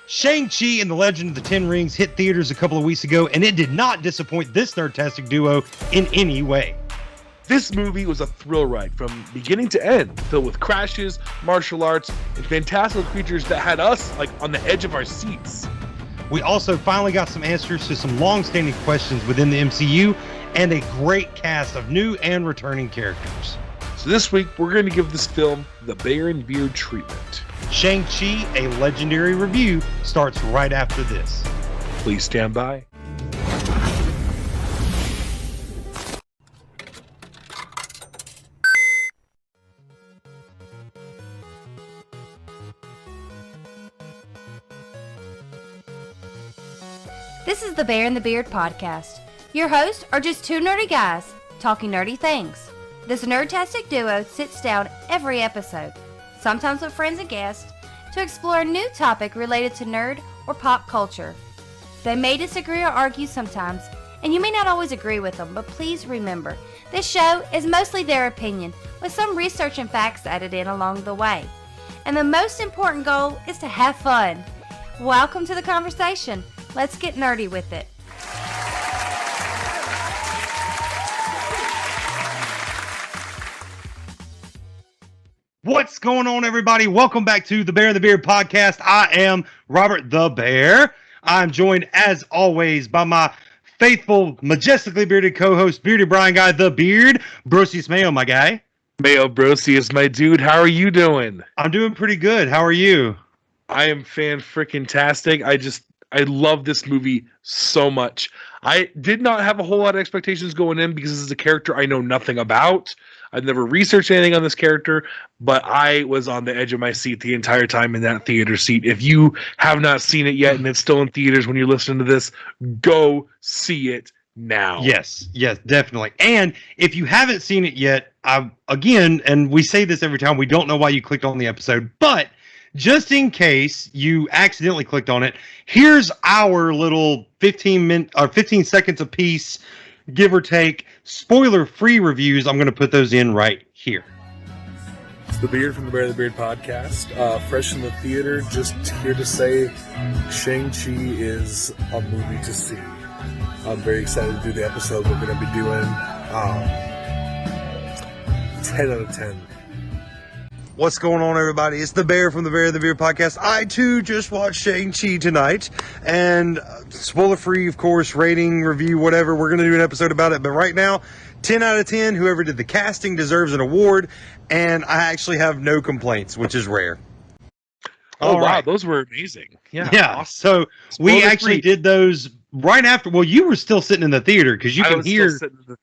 Shang Chi and the Legend of the Ten Rings hit theaters a couple of weeks ago, and it did not disappoint this Nerdtastic duo in any way. This movie was a thrill ride from beginning to end, filled with crashes, martial arts, and fantastical creatures that had us on the edge of our seats. We also finally got some answers to some long-standing questions within the MCU, and a great cast of new and returning characters. So this week, we're going to give this film the Bear and Beard treatment. Shang-Chi, a legendary review, starts right after this. Please stand by. This is the Bear and the Beard podcast. Your hosts are just two nerdy guys talking nerdy things. This Nerdtastic duo sits down every episode, sometimes with friends and guests, to explore a new topic related to nerd or pop culture. They may disagree or argue sometimes, and you may not always agree with them, but please remember, this show is mostly their opinion, with some research and facts added in along the way. And the most important goal is to have fun. Welcome to the conversation. Let's get nerdy with it. What's going on, everybody? Welcome back to the Bear and the Beard podcast. I am Robert the Bear. I'm joined, as always, by my faithful, majestically bearded co-host, Bearded Brian Guy, the Beard. Brosius Mayo, my guy. Mayo Brosius, my dude. How are you doing? I'm doing pretty good. How are you? I am fan-freaking-tastic. I love this movie so much. I did not have a whole lot of expectations going in because this is a character I know nothing about. I've never researched anything on this character, but I was on the edge of my seat the entire time in that theater seat. If you have not seen it yet and it's still in theaters when you're listening to this, go see it now. Yes, definitely. And if you haven't seen it yet, again, and we say this every time, we don't know why you clicked on the episode, but just in case you accidentally clicked on it, here's our little 15 seconds a piece, give or take, spoiler-free reviews. I'm going to put those in right here. It's the Beard from the Bear and the Beard podcast. Fresh in the theater, just here to say Shang-Chi is a movie to see. I'm very excited to do the episode we're going to be doing. 10 out of 10. What's going on, everybody? It's the Bear from the Bear and the Beard podcast. I, too, just watched Shang-Chi tonight. And spoiler-free, of course, rating, review, whatever. We're going to do an episode about it. But right now, 10 out of 10. Whoever did the casting deserves an award. And I actually have no complaints, which is rare. Oh, wow. Those were amazing. Yeah. Awesome. So we actually did those right after. Well, you were still sitting in the theater because you can hear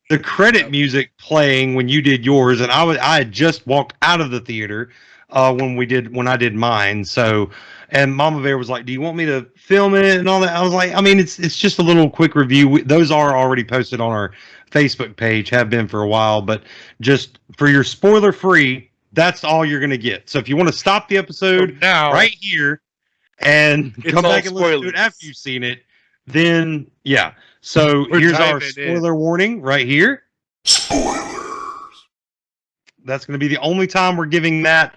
the credit music playing when you did yours, and I had just walked out of the theater when I did mine. So, and Mama Bear was like, "Do you want me to film it and all that?" I was like, "I mean, it's just a little quick review. Those are already posted on our Facebook page, have been for a while, but just for your spoiler free, that's all you're gonna get. So if you want to stop the episode now, right here, and come back and listen to it after you've seen it, then yeah. So here's our spoiler warning right here. Spoilers. That's going to be the only time we're giving that,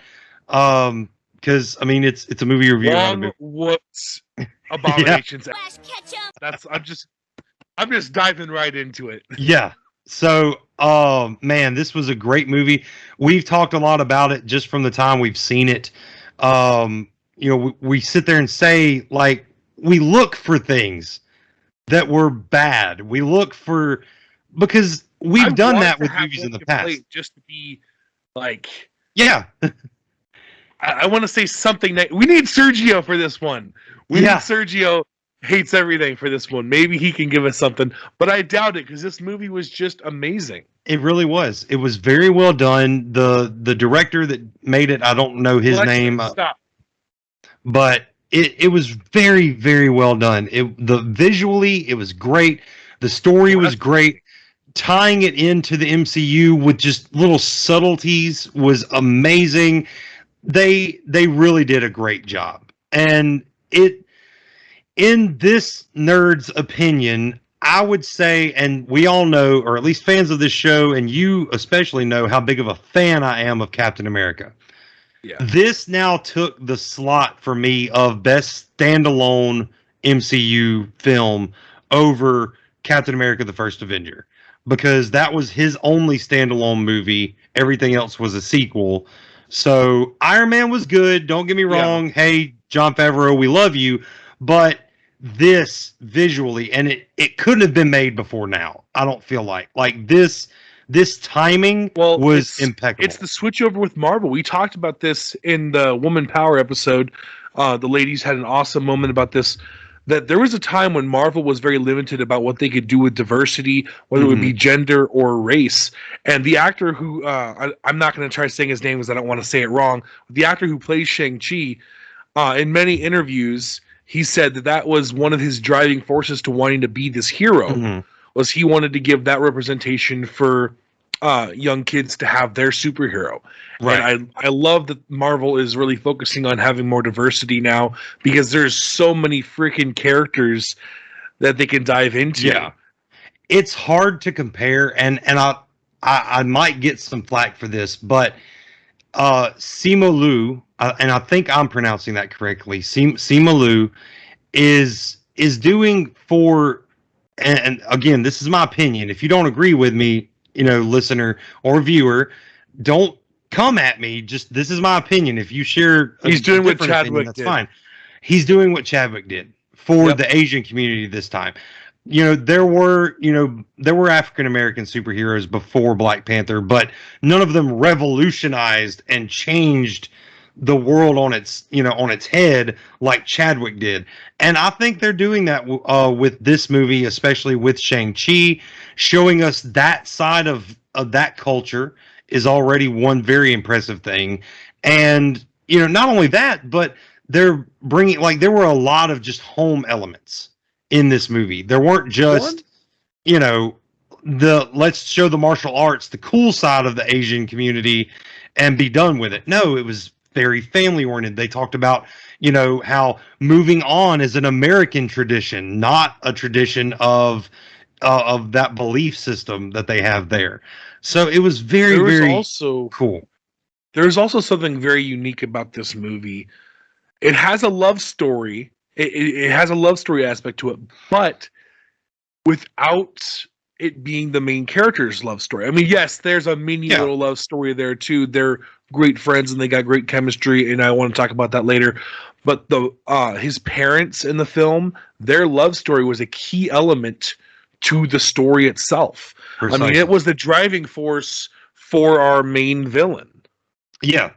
because I mean it's a movie review. Whoops! Abominations. Yeah. I'm just diving right into it. Yeah. So, man, this was a great movie. We've talked a lot about it just from the time we've seen it. We sit there and say, like, we look for things that were bad. We look for, because we've done that with movies in the past. Just to be like, yeah. I want to say something that we need Sergio for this one. We need Sergio hates everything for this one. Maybe he can give us something, but I doubt it because this movie was just amazing. It really was. It was very well done. The director that made it, I don't know his name, but it was very, very well done. Visually, it was great. The story was great. Tying it into the MCU with just little subtleties was amazing. They really did a great job. And in this nerd's opinion, I would say, and we all know, or at least fans of this show, and you especially know how big of a fan I am of Captain America. Yeah. This now took the slot for me of best standalone MCU film over Captain America: The First Avenger, because that was his only standalone movie. Everything else was a sequel. So Iron Man was good. Don't get me wrong. Yeah. Hey, Jon Favreau, we love you, but this visually, and it couldn't have been made before now. I don't feel like this timing was impeccable. It's the switchover with Marvel. We talked about this in the Woman Power episode. The ladies had an awesome moment about this, that there was a time when Marvel was very limited about what they could do with diversity, whether it would be gender or race. And the actor who, I'm not going to try saying his name because I don't want to say it wrong, the actor who plays Shang Chi, in many interviews, he said that was one of his driving forces to wanting to be this hero, was he wanted to give that representation for young kids to have their superhero. Right. And I love that Marvel is really focusing on having more diversity now, because there's so many freaking characters that they can dive into. Yeah. It's hard to compare, and I might get some flack for this, but Simu Liu, and I think I'm pronouncing that correctly, Simu Liu is doing for, and again, this is my opinion. If you don't agree with me, listener or viewer, don't come at me. Just, this is my opinion. If you share, he's doing what Chadwick that's did. Fine. He's doing what Chadwick did for the Asian community this time. There were African American superheroes before Black Panther, but none of them revolutionized and changed the world on its head like Chadwick did. And I think they're doing that with this movie, especially with Shang-Chi, showing us that side of that culture is already one very impressive thing. And, not only that, but they're bringing, there were a lot of just home elements in this movie. There weren't just, let's show the martial arts, the cool side of the Asian community and be done with it. No, it was very family oriented. They talked about, how moving on is an American tradition, not a tradition of that belief system that they have there. So it was very also cool. There's also something very unique about this movie. It has a love story. It has a love story aspect to it, but without it being the main character's love story. I mean, yes, there's a mini little love story there too. They're great friends and they got great chemistry, and I want to talk about that later. But his parents in the film, their love story was a key element to the story itself. Precisely. I mean, it was the driving force for our main villain. Yeah,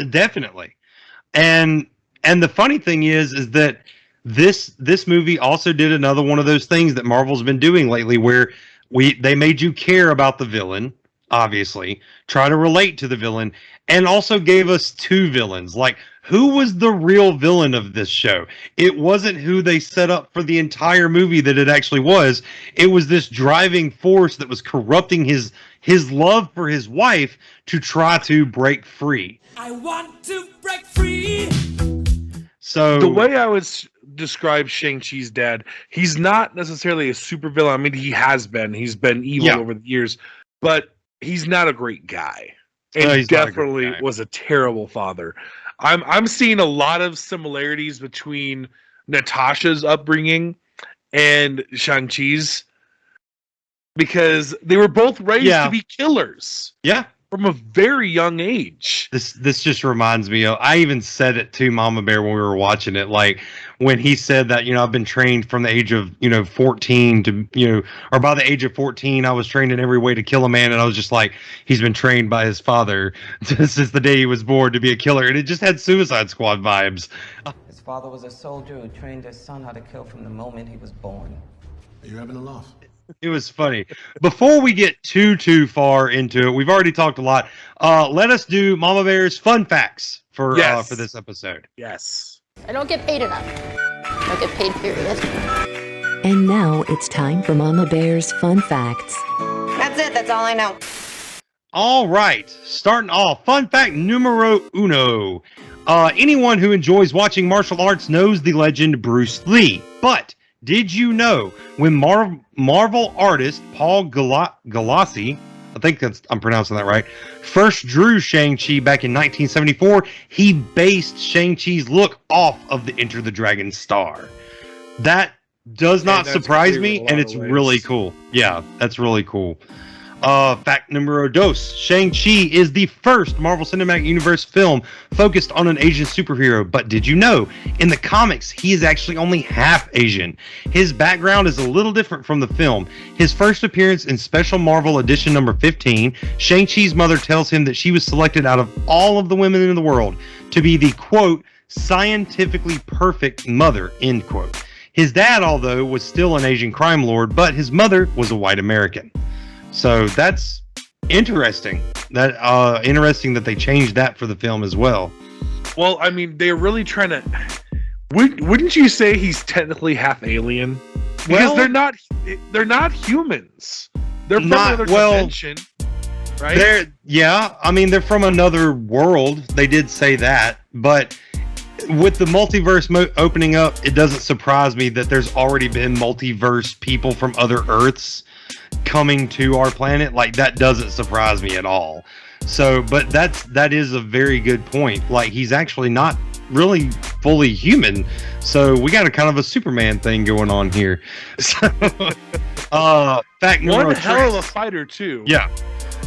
definitely. And the funny thing is that this movie also did another one of those things that Marvel's been doing lately, where they made you care about the villain, obviously, try to relate to the villain, and also gave us two villains. Like, who was the real villain of this show? It wasn't who they set up for the entire movie that it actually was. It was this driving force that was corrupting his love for his wife to try to break free. I want to break free. So the way I would describe Shang-Chi's dad, he's not necessarily a supervillain. I mean, he has been. He's been evil over the years, but he's not a great guy. And he definitely was a terrible father. I'm seeing a lot of similarities between Natasha's upbringing and Shang-Chi's, because they were both raised to be killers. Yeah. From a very young age. This just reminds me of, I even said it to Mama Bear when we were watching it, like when he said that, I've been trained from the age of, 14 to, or by the age of 14, I was trained in every way to kill a man. And I was just like, he's been trained by his father since the day he was born to be a killer. And it just had Suicide Squad vibes. His father was a soldier who trained his son how to kill from the moment he was born. Are you having a laugh? It was funny. Before we get too far into it, we've already talked a lot. Let us do Mama Bear's fun facts for this episode. Yes. I don't get paid enough. I don't get paid, period. And now it's time for Mama Bear's fun facts. That's it. That's all I know. All right. Starting off, fun fact numero uno. Anyone who enjoys watching martial arts knows the legend Bruce Lee, but did you know when Marvel artist Paul Galassi, I think I'm pronouncing that right, first drew Shang-Chi back in 1974, he based Shang-Chi's look off of the Enter the Dragon star. That does not surprise me, and it's really cool. Yeah, that's really cool. Fact numero dos. Shang-Chi is the first Marvel Cinematic Universe film focused on an Asian superhero. But did you know, in the comics, he is actually only half Asian. His background is a little different from the film. His first appearance in Special Marvel Edition number 15, Shang-Chi's mother tells him that she was selected out of all of the women in the world to be the, quote, scientifically perfect mother, end quote. His dad, although, was still an Asian crime lord, but his mother was a white American. So that's interesting. Interesting that they changed that for the film as well. Well, I mean, they're really trying to. Wouldn't you say he's technically half alien? Because they're not humans. They're from another dimension, right? They're from another world. They did say that, but with the multiverse opening up, it doesn't surprise me that there's already been multiverse people from other Earths coming to our planet. Like, that doesn't surprise me at all. So, but that is a very good point. Like, he's actually not really fully human. So we got a kind of a Superman thing going on here. So, fact numero one hell of a fighter too. Yeah.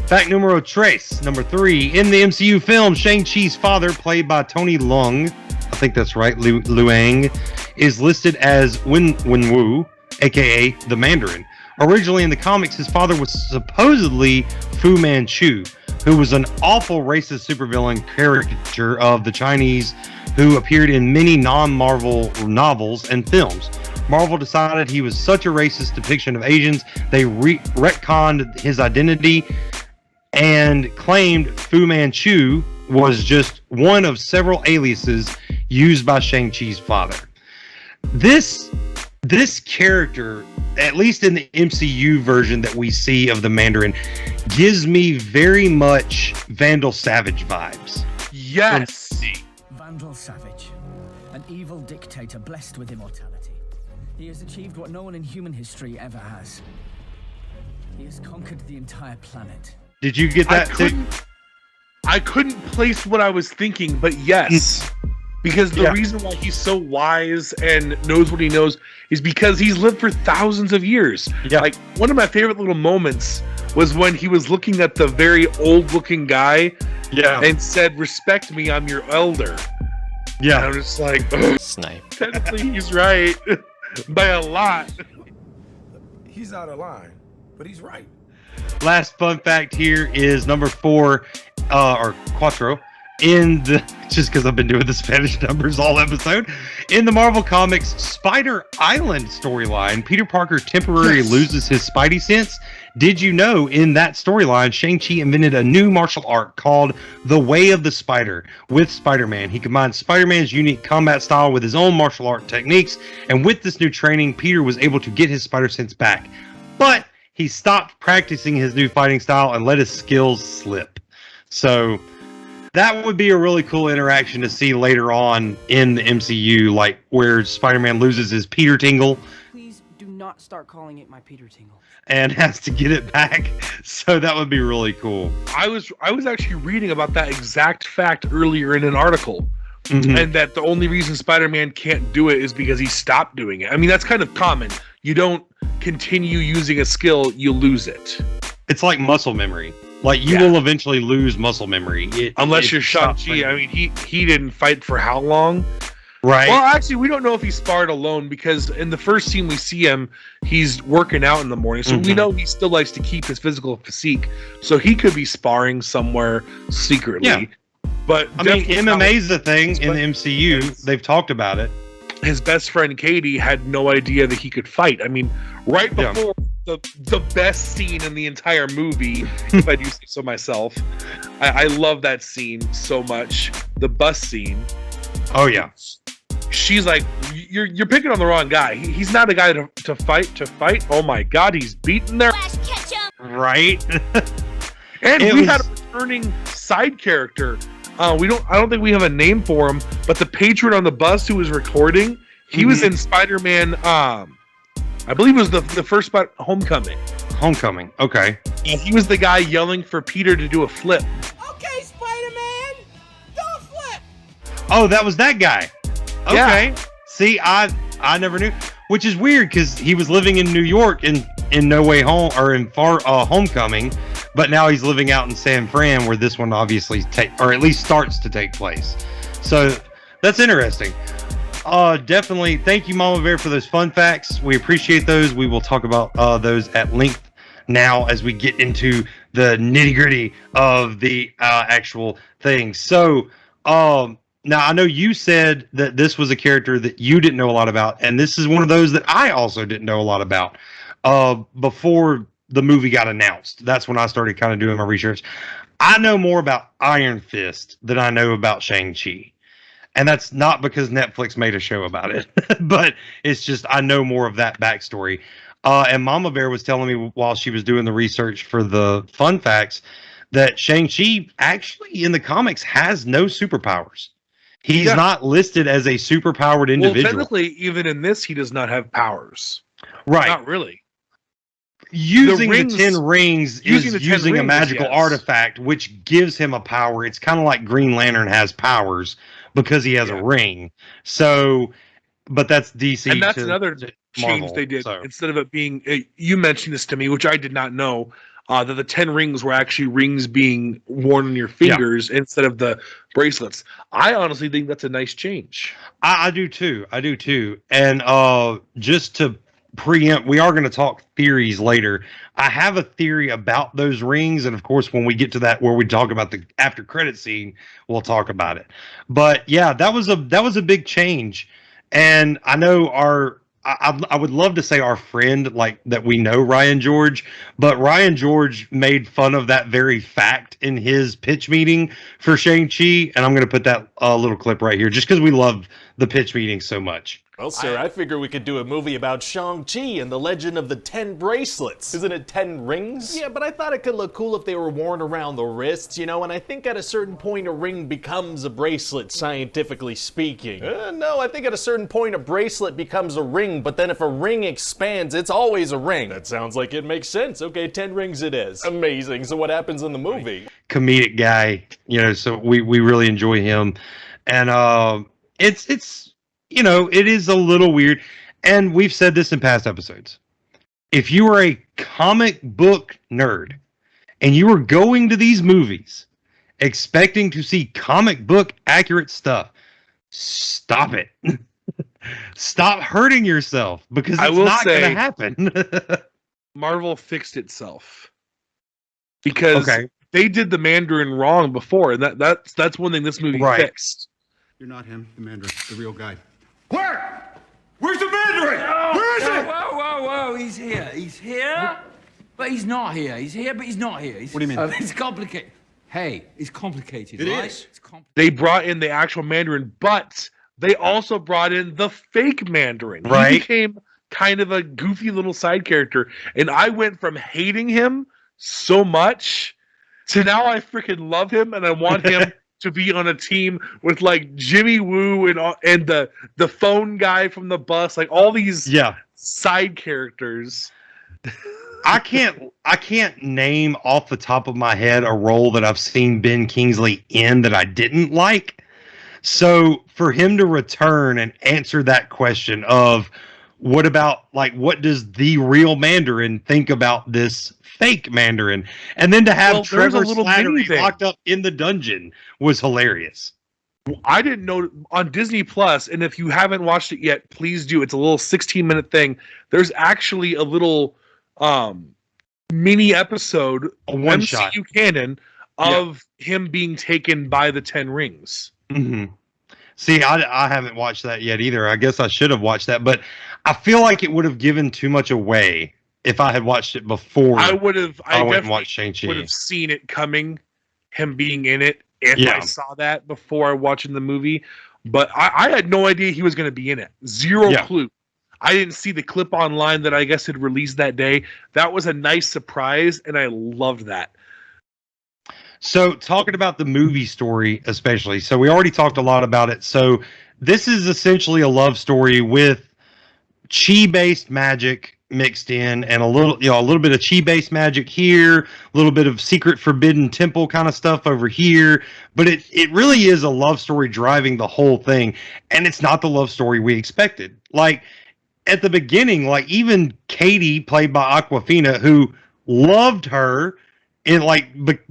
Fact numero tres, number 3. In the MCU film, Shang-Chi's father, played by Tony Leung, I think that's right, Luang, is listed as Wenwu, aka the Mandarin. Originally in the comics, his father was supposedly Fu Manchu, who was an awful racist supervillain caricature of the Chinese who appeared in many non-Marvel novels and films. Marvel decided he was such a racist depiction of Asians, they retconned his identity and claimed Fu Manchu was just one of several aliases used by Shang-Chi's father. This character, at least in the MCU version that we see of the Mandarin, gives me very much Vandal Savage vibes. Yes! Vandal Savage, an evil dictator blessed with immortality. He has achieved what no one in human history ever has. He has conquered the entire planet. Did you get that too? I couldn't place what I was thinking, but yes. Because the reason why he's so wise and knows what he knows is because he's lived for thousands of years. Yeah. Like, one of my favorite little moments was when he was looking at the very old-looking guy and said, "Respect me, I'm your elder." Yeah. And I'm just like, snipe. Technically, he's right. By a lot. He's out of line, but he's right. Last fun fact here is number 4, or cuatro. Just because I've been doing the Spanish numbers all episode, in the Marvel Comics Spider Island storyline, Peter Parker temporarily loses his Spidey sense. Did you know in that storyline, Shang-Chi invented a new martial art called the Way of the Spider with Spider-Man? He combined Spider-Man's unique combat style with his own martial art techniques, and with this new training, Peter was able to get his spider sense back. But he stopped practicing his new fighting style and let his skills slip. So that would be a really cool interaction to see later on in the MCU, like where Spider-Man loses his Peter Tingle. Please do not start calling it my Peter Tingle. And has to get it back. So that would be really cool. I was actually reading about that exact fact earlier in an article. Mm-hmm. And that the only reason Spider-Man can't do it is because he stopped doing it. I mean, that's kind of common. You don't continue using a skill, you lose it. It's like muscle memory. Like, you will eventually lose muscle memory. Unless you're Shang-Chi. I mean, he didn't fight for how long? Right. Well, actually, we don't know if he sparred alone, because in the first scene we see him, he's working out in the morning. So we know he still likes to keep his physical physique. So he could be sparring somewhere secretly. Yeah. But I mean, MMA's a thing in the MCU. They've talked about it. His best friend Katie had no idea that he could fight. I mean, right before the best scene in the entire movie, if I do say so myself, I love that scene so much. The bus scene. Oh yeah. She's like, you're picking on the wrong guy. He's not a guy to fight. Oh my God, he's beaten there. Right. And we had a returning side character. I don't think we have a name for him, but the patron on the bus who was recording, he was in Spider-Man. I believe it was the first Homecoming. Homecoming. Okay. And he was the guy yelling for Peter to do a flip. Okay, Spider-Man, do a flip. Oh, that was that guy. Okay. Yeah. See, I never knew, which is weird because he was living in New York in No Way Home or in Homecoming, but now he's living out in San Fran where this one obviously or at least starts to take place. So that's interesting. Definitely. Thank you, Mama Bear, for those fun facts. We appreciate those. We will talk about those at length now as we get into the nitty gritty of the actual thing. So, now, I know you said that this was a character that you didn't know a lot about, and this is one of those that I also didn't know a lot about before the movie got announced. That's when I started kind of doing my research. I know more about Iron Fist than I know about Shang-Chi. And that's not because Netflix made a show about it, but it's just I know more of that backstory. And Mama Bear was telling me while she was doing the research for the fun facts that Shang-Chi actually in the comics has no superpowers. He's not listed as a superpowered individual. Well, technically, even in this, he does not have powers. Right. Not really. Using the 10 rings is using a magical artifact, which gives him a power. It's kind of like Green Lantern has powers because he has a ring. So, but that's DC. And that's another change they did. So. Instead of it being, you mentioned this to me, which I did not know, that the 10 rings were actually rings being worn on your fingers instead of the bracelets. I honestly think that's a nice change. I do too. And just to preempt, we are going to talk theories later. I have a theory about those rings, and of course when we get to that where we talk about the after credit scene, we'll talk about it. But yeah, that was a big change. And I know I would love to say our friend, like that we know Ryan George, but Ryan George made fun of that very fact in his pitch meeting for Shang-Chi, and I'm going to put that little clip right here just because we love the pitch meeting so much. Well, sir, I figure we could do a movie about Shang-Chi and the legend of the 10 bracelets. Isn't it 10 rings? Yeah, but I thought it could look cool if they were worn around the wrists, you know, and I think at a certain point a ring becomes a bracelet, scientifically speaking. No, I think at a certain point a bracelet becomes a ring, but then if a ring expands, it's always a ring. That sounds like it makes sense. Okay, 10 rings it is. Amazing. So what happens in the movie? Comedic guy, you know, so we really enjoy him. And it's you know, it is a little weird, and we've said this in past episodes. If you are a comic book nerd and you are going to these movies expecting to see comic book accurate stuff, stop it. Stop hurting yourself because it's not going to happen. Marvel fixed itself because they did the Mandarin wrong before, and that's one thing this movie fixed. You're not him, the Mandarin, the real guy. Where? Where's the Mandarin? Where is it? Whoa. He's here. He's here, but he's not here. He's here, but he's not here. What do you mean? It's complicated. Hey, it's complicated, right? Is. It's complicated. They brought in the actual Mandarin, but they also brought in the fake Mandarin. Right. He became kind of a goofy little side character, and I went from hating him so much to now I freaking love him, and I want him to be on a team with like Jimmy Woo and the phone guy from the bus, like all these side characters. I can't name off the top of my head a role that I've seen Ben Kingsley in that I didn't like. So for him to return and answer that question of what does the real Mandarin think about this fake Mandarin, and then to have Trevor Slattery locked up in the dungeon was hilarious. I didn't know on Disney Plus, and if you haven't watched it yet, please do. It's a little 16-minute thing. There's actually a little mini episode, a one-shot MCU canon of him being taken by the 10 rings. Mm-hmm. See, I haven't watched that yet either. I guess I should have watched that, but I feel like it would have given too much away if I had watched it before. I went and watched Shang-Chi. Would have seen it coming, him being in it, if I saw that before watching the movie. But I had no idea he was going to be in it. Zero clue. I didn't see the clip online that I guess had released that day. That was a nice surprise, and I loved that. So talking about the movie story especially, so we already talked a lot about it. So this is essentially a love story with chi-based magic mixed in, and a little bit of chi-based magic here, a little bit of secret forbidden temple kind of stuff over here. But it really is a love story driving the whole thing, and it's not the love story we expected. Like at the beginning, like even Katie, played by Awkwafina, who loved her, and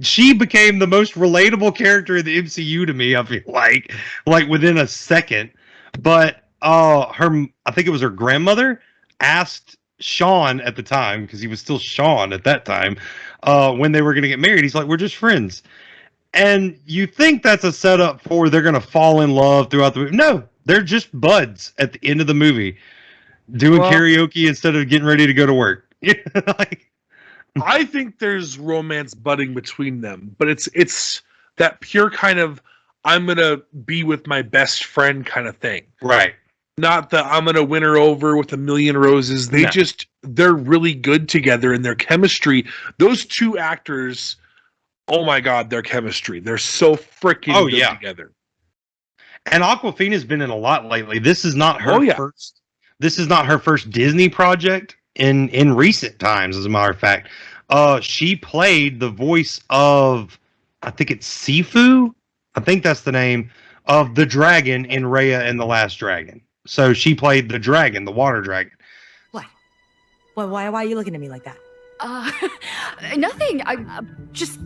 she became the most relatable character in the MCU to me. I feel like within a second. But I think it was her grandmother asked Sean at the time, because he was still Sean at that time, when they were going to get married. He's like, we're just friends. And you think that's a setup for they're going to fall in love throughout the movie. No, they're just buds at the end of the movie doing karaoke instead of getting ready to go to work. I think there's romance budding between them, but it's that pure kind of I'm going to be with my best friend kind of thing. Right. Not the I'm going to win her over with a million roses. They're really good together in their chemistry. Those two actors, oh my God, their chemistry. They're so freaking good together. And Awkwafina's been in a lot lately. This is not her first. This is not her first Disney project in recent times, as a matter of fact. She played the voice of, I think it's Sifu. I think that's the name of the dragon in Raya and the Last Dragon. So she played the dragon, the water dragon. What? Why are you looking at me like that? Nothing. I'm just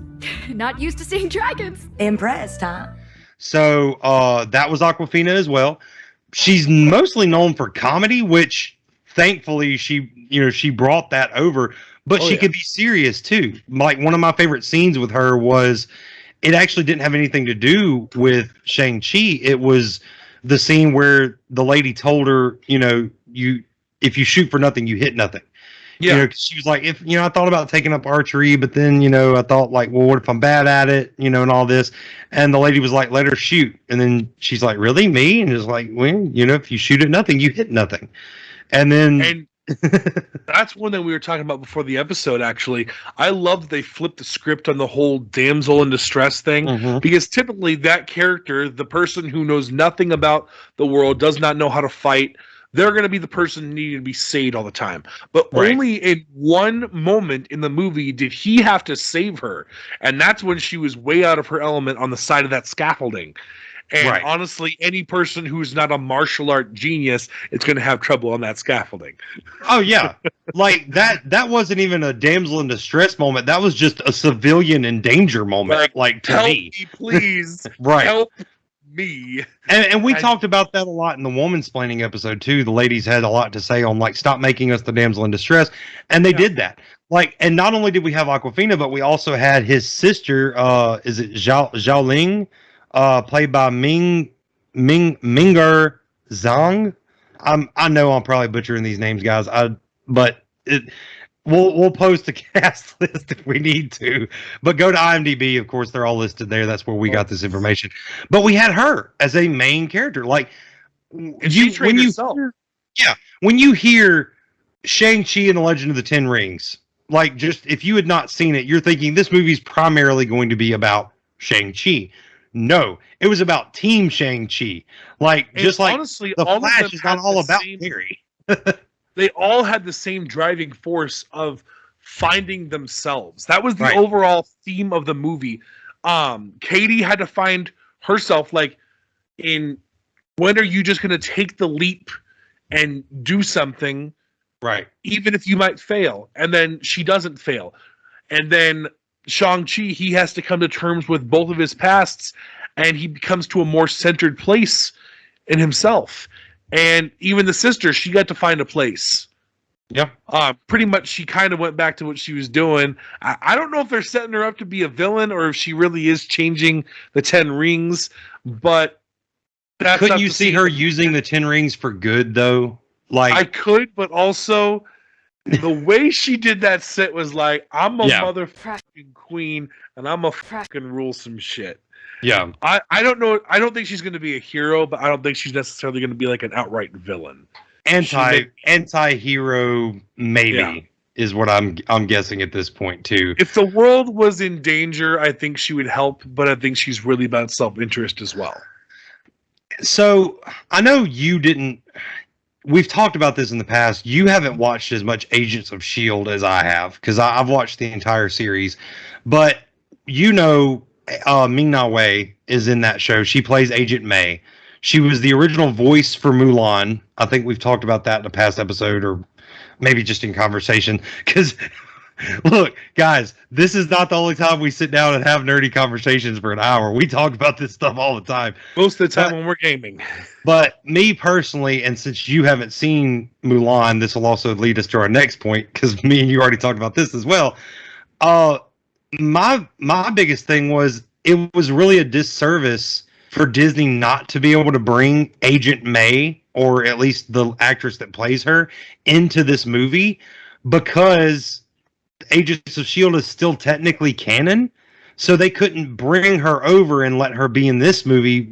not used to seeing dragons. Impressed, huh? So that was Awkwafina as well. She's mostly known for comedy, which thankfully she brought that over, but she could be serious too. Like one of my favorite scenes with her was, it actually didn't have anything to do with Shang Chi. It was the scene where the lady told her, if you shoot for nothing, you hit nothing. Yeah. She was like, I thought about taking up archery, but then, I thought like, well, what if I'm bad at it, and all this. And the lady was like, let her shoot. And then she's like, really, me? And it's like, well, if you shoot at nothing, you hit nothing. And then that's one that we were talking about before the episode, actually. I love they flipped the script on the whole damsel in distress thing, because typically that character, the person who knows nothing about the world, does not know how to fight, they're going to be the person needing to be saved all the time. But only in one moment in the movie did he have to save her, and that's when she was way out of her element on the side of that scaffolding. And honestly, any person who's not a martial art genius is going to have trouble on that scaffolding. Oh yeah, like that wasn't even a damsel in distress moment. That was just a civilian in danger moment. Like to help me, please. Help me. And we talked about that a lot in the woman-splaining episode too. The ladies had a lot to say on like, stop making us the damsel in distress, and they did that. Like, and not only did we have Awkwafina, but we also had his sister. Is it Zhao Ling? Played by Ming'er Zhang. I know I'm probably butchering these names, guys. We'll post a cast list if we need to. But go to IMDb, of course, they're all listed there. That's where we got this information. But we had her as a main character. Like when you hear Shang-Chi and the Legend of the Ten Rings, like just if you had not seen it, you're thinking this movie's primarily going to be about Shang-Chi. No, it was about Team Shang-Chi. Like, and just like honestly, the Flash is not all about Harry. They all had the same driving force of finding themselves. That was the overall theme of the movie. Katie had to find herself, like, when are you just going to take the leap and do something, even if you might fail? And then she doesn't fail. And then Shang-Chi, he has to come to terms with both of his pasts, and he comes to a more centered place in himself. And even the sister, she got to find a place. Yeah. Pretty much she kind of went back to what she was doing. I don't know if they're setting her up to be a villain or if she really is changing the 10 rings, but couldn't you see her using the 10 rings for good, though? Like, I could, but also the way she did that set was like, I'm a motherfucking queen, and I'm a fucking rule some shit. Yeah. I don't know. I don't think she's going to be a hero, but I don't think she's necessarily going to be like an outright villain. Anti-hero, maybe, is what I'm guessing at this point, too. If the world was in danger, I think she would help, but I think she's really about self-interest as well. So, I know you didn't we've talked about this in the past. You haven't watched as much Agents of S.H.I.E.L.D. as I have, because I've watched the entire series. But Ming-Na Wen is in that show. She plays Agent May. She was the original voice for Mulan. I think we've talked about that in a past episode, or maybe just in conversation. Because, look, guys, this is not the only time we sit down and have nerdy conversations for an hour. We talk about this stuff all the time. Most of the time when we're gaming. But me personally, and since you haven't seen Mulan, this will also lead us to our next point, because me and you already talked about this as well. My biggest thing was, it was really a disservice for Disney not to be able to bring Agent May, or at least the actress that plays her, into this movie, because Agents of S.H.I.E.L.D. is still technically canon, so they couldn't bring her over and let her be in this movie.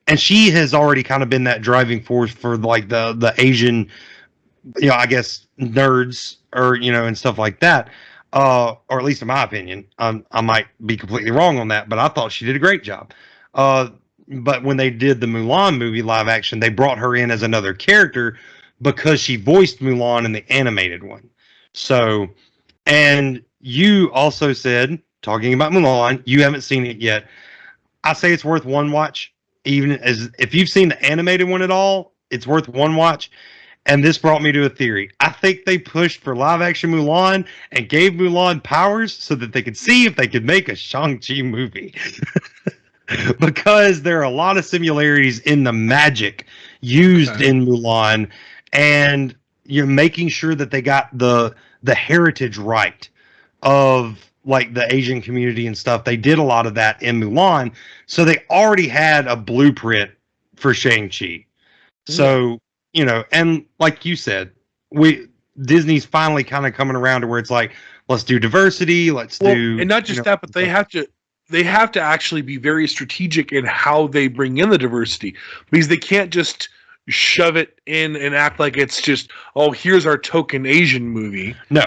And she has already kind of been that driving force for like the Asian, I guess, nerds, or and stuff like that. Or at least in my opinion, I might be completely wrong on that, but I thought she did a great job. But when they did the Mulan movie live action, they brought her in as another character because she voiced Mulan in the animated one. So, and you also said, talking about Mulan, you haven't seen it yet. I say it's worth one watch, even as if you've seen the animated one at all, it's worth one watch. And this brought me to a theory. I think they pushed for live action Mulan and gave Mulan powers so that they could see if they could make a Shang-Chi movie. Because there are a lot of similarities in the magic used in Mulan, and you're making sure that they got the heritage right of like the Asian community and stuff. They did a lot of that in Mulan, so they already had a blueprint for Shang-Chi. So, and like you said, Disney's finally kind of coming around to where it's like, let's do diversity, and not just that, but they have to actually be very strategic in how they bring in the diversity, because they can't just shove it in and act like it's just, oh, here's our token Asian movie. No.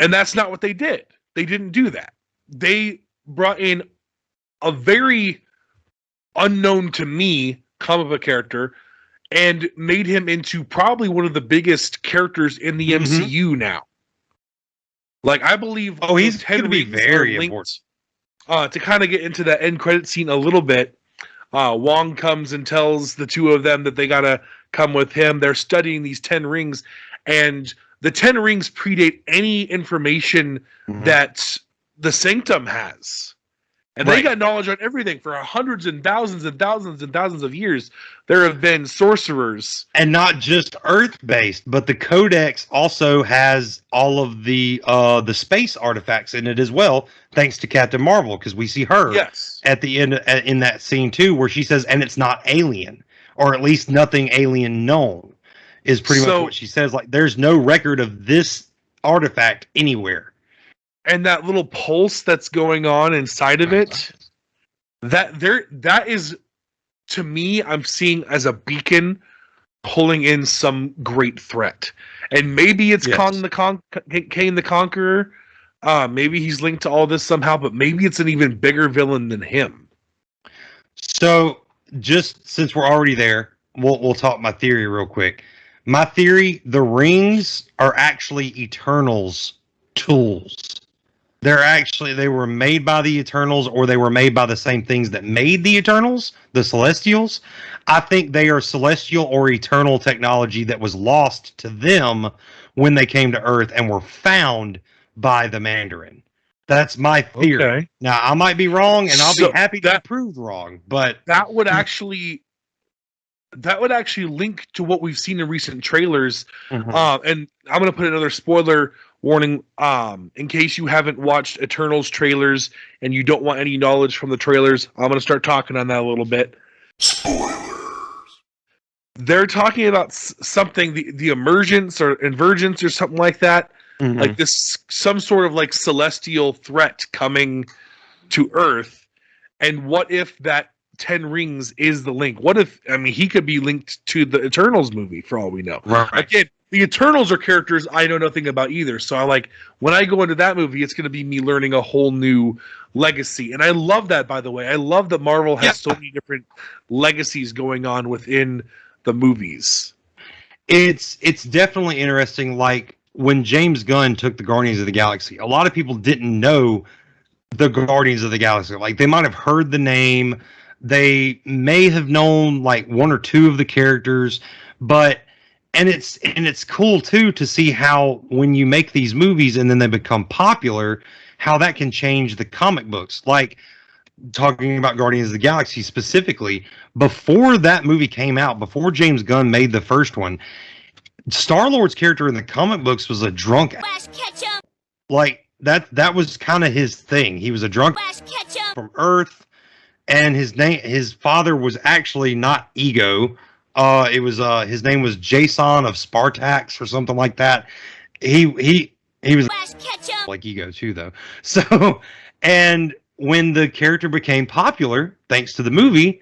And that's not what they did. They didn't do that. They brought in a very unknown to me comic book character and made him into probably one of the biggest characters in the MCU now. Like, I believe he's going to be very important. To kind of get into that end credit scene a little bit, Wong comes and tells the two of them that they got to come with him. They're studying these 10 rings, and the 10 rings predate any information that the Sanctum has. And they got knowledge on everything for hundreds and thousands and thousands and thousands of years. There have been sorcerers. And not just Earth-based, but the Codex also has all of the space artifacts in it as well, thanks to Captain Marvel, because we see her at the end in that scene too, where she says, and it's not alien, or at least nothing alien known, is pretty much what she says. Like, there's no record of this artifact anywhere. And that little pulse that's going on inside of it, that is, to me, I'm seeing as a beacon pulling in some great threat. And maybe it's Kang the Conqueror. Maybe he's linked to all this somehow, but maybe it's an even bigger villain than him. So, just since we're already there, we'll talk my theory real quick. My theory, the rings are actually Eternals tools. They were made by the Eternals, or they were made by the same things that made the Eternals, the Celestials. I think they are celestial or eternal technology that was lost to them when they came to Earth and were found by the Mandarin. That's my theory. Okay. Now, I might be wrong, and I'll be happy to be proved wrong, but that would actually link to what we've seen in recent trailers. And I'm going to put another spoiler warning, in case you haven't watched Eternals trailers and you don't want any knowledge from the trailers. I'm going to start talking on that a little bit. Spoilers. They're talking about something, the emergence or invergence or something like that. Like this, some sort of like celestial threat coming to Earth. And what if that 10 rings is the link? What if, he could be linked to the Eternals movie for all we know. Right. Again, the Eternals are characters I know nothing about either. So when I go into that movie, it's going to be me learning a whole new legacy. And I love that, by the way. I love that Marvel has so many different legacies going on within the movies. It's definitely interesting. Like when James Gunn took the Guardians of the Galaxy, a lot of people didn't know the Guardians of the Galaxy. Like they might have heard the name, they may have known like one or two of the characters, but it's cool too to see how when you make these movies and then they become popular, how that can change the comic books. Like talking about Guardians of the Galaxy specifically, before that movie came out, before James Gunn made the first one, Star-Lord's character in the comic books was a drunk. Like that was kind of his thing. He was a drunk from Earth, and his father was actually not Ego. It was his name was Jason of Spartax or something like that. He was like Ego too though. So, and when the character became popular thanks to the movie,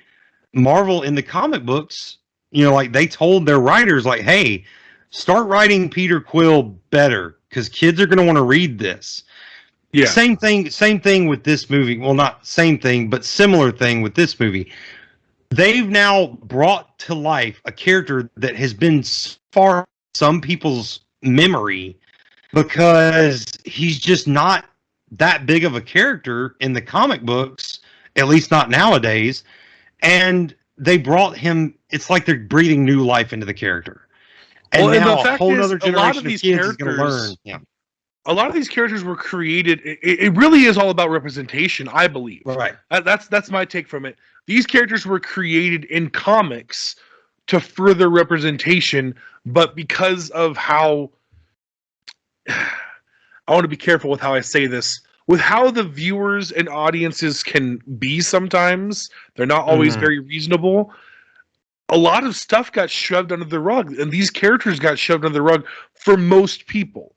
Marvel in the comic books, like they told their writers like, hey, start writing Peter Quill better because kids are going to want to read this. Yeah. Same thing with this movie. Well, not same thing, but similar thing with this movie. They've now brought to life a character that has been far some people's memory because he's just not that big of a character in the comic books, at least not nowadays. And they brought him, it's like they're breathing new life into the character. And now a whole other generation of kids is going to learn. Yeah. A lot of these characters were created. It really is all about representation, I believe. Right. That's my take from it. These characters were created in comics to further representation, but because of how I want to be careful with how I say this, with how the viewers and audiences can be sometimes, they're not always very reasonable. A lot of stuff got shoved under the rug, and these characters got shoved under the rug for most people.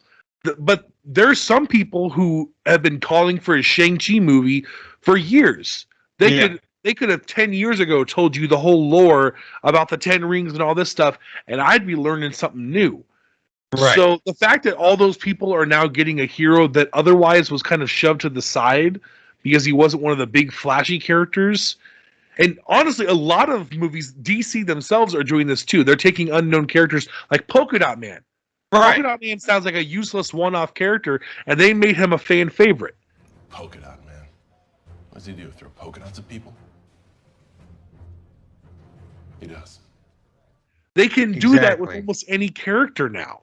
But there's some people who have been calling for a Shang Chi movie for years. They could have 10 years ago told you the whole lore about the 10 rings and all this stuff, and I'd be learning something new. Right. So the fact that all those people are now getting a hero that otherwise was kind of shoved to the side because he wasn't one of the big flashy characters. And honestly, a lot of movies, DC themselves are doing this too. They're taking unknown characters like Polka Dot Man. Right. Polka Dot Man sounds like a useless one-off character, and they made him a fan favorite. Polka Dot Man. What does he do? Throw polka dots at people? He does. They can do that with almost any character now.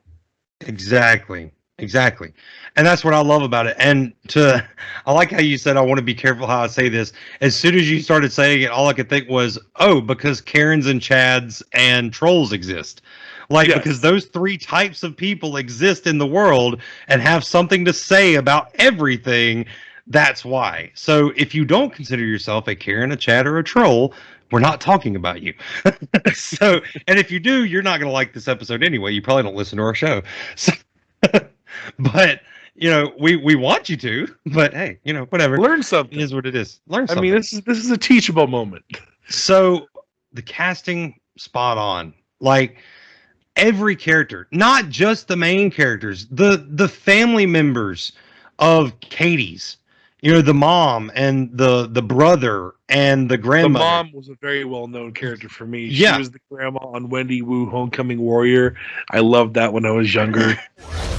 Exactly. And that's what I love about it. And I like how you said, I want to be careful how I say this. As soon as you started saying it, all I could think was, because Karens and Chads and trolls exist. Because those three types of people exist in the world and have something to say about everything. That's why. So if you don't consider yourself a Karen, a Chad, or a troll, we're not talking about you. So, and if you do, you're not going to like this episode anyway. You probably don't listen to our show. So, but we want you to. But hey, whatever. Learn something. It is what it is. Learn something. I mean, this is a teachable moment. So the casting, spot on. Like every character, not just the main characters, the family members of Katie's. The mom and the brother and the grandmother. The mom was a very well-known character for me. She was the grandma on Wendy Wu Homecoming Warrior. I loved that when I was younger.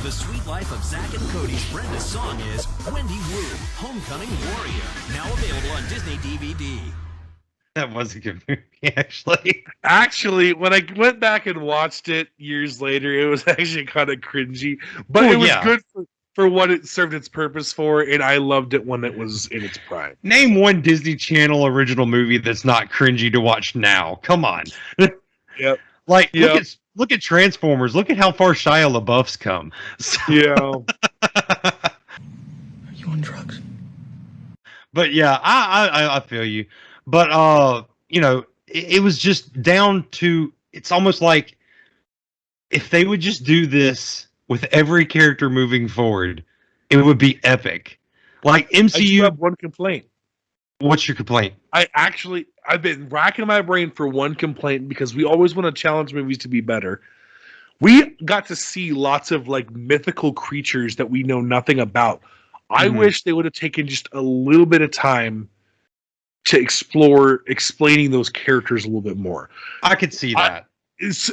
The Sweet Life of Zack and Cody's Brenda song is Wendy Wu Homecoming Warrior. Now available on Disney DVD. That was a good movie, actually. Actually, when I went back and watched it years later, it was actually kind of cringy. But it was good for what it served its purpose for, and I loved it when it was in its prime. Name one Disney Channel original movie that's not cringy to watch now. Come on. Yep. Look at Transformers. Look at how far Shia LaBeouf's come. So, Are you on drugs? But yeah, I feel you. But it was just down to, it's almost like if they would just do this with every character moving forward, it would be epic. Like MCU. I have one complaint. What's your complaint? I've been racking my brain for one complaint because we always want to challenge movies to be better. We got to see lots of mythical creatures that we know nothing about. I wish they would have taken just a little bit of time to explore explaining those characters a little bit more. I could see that.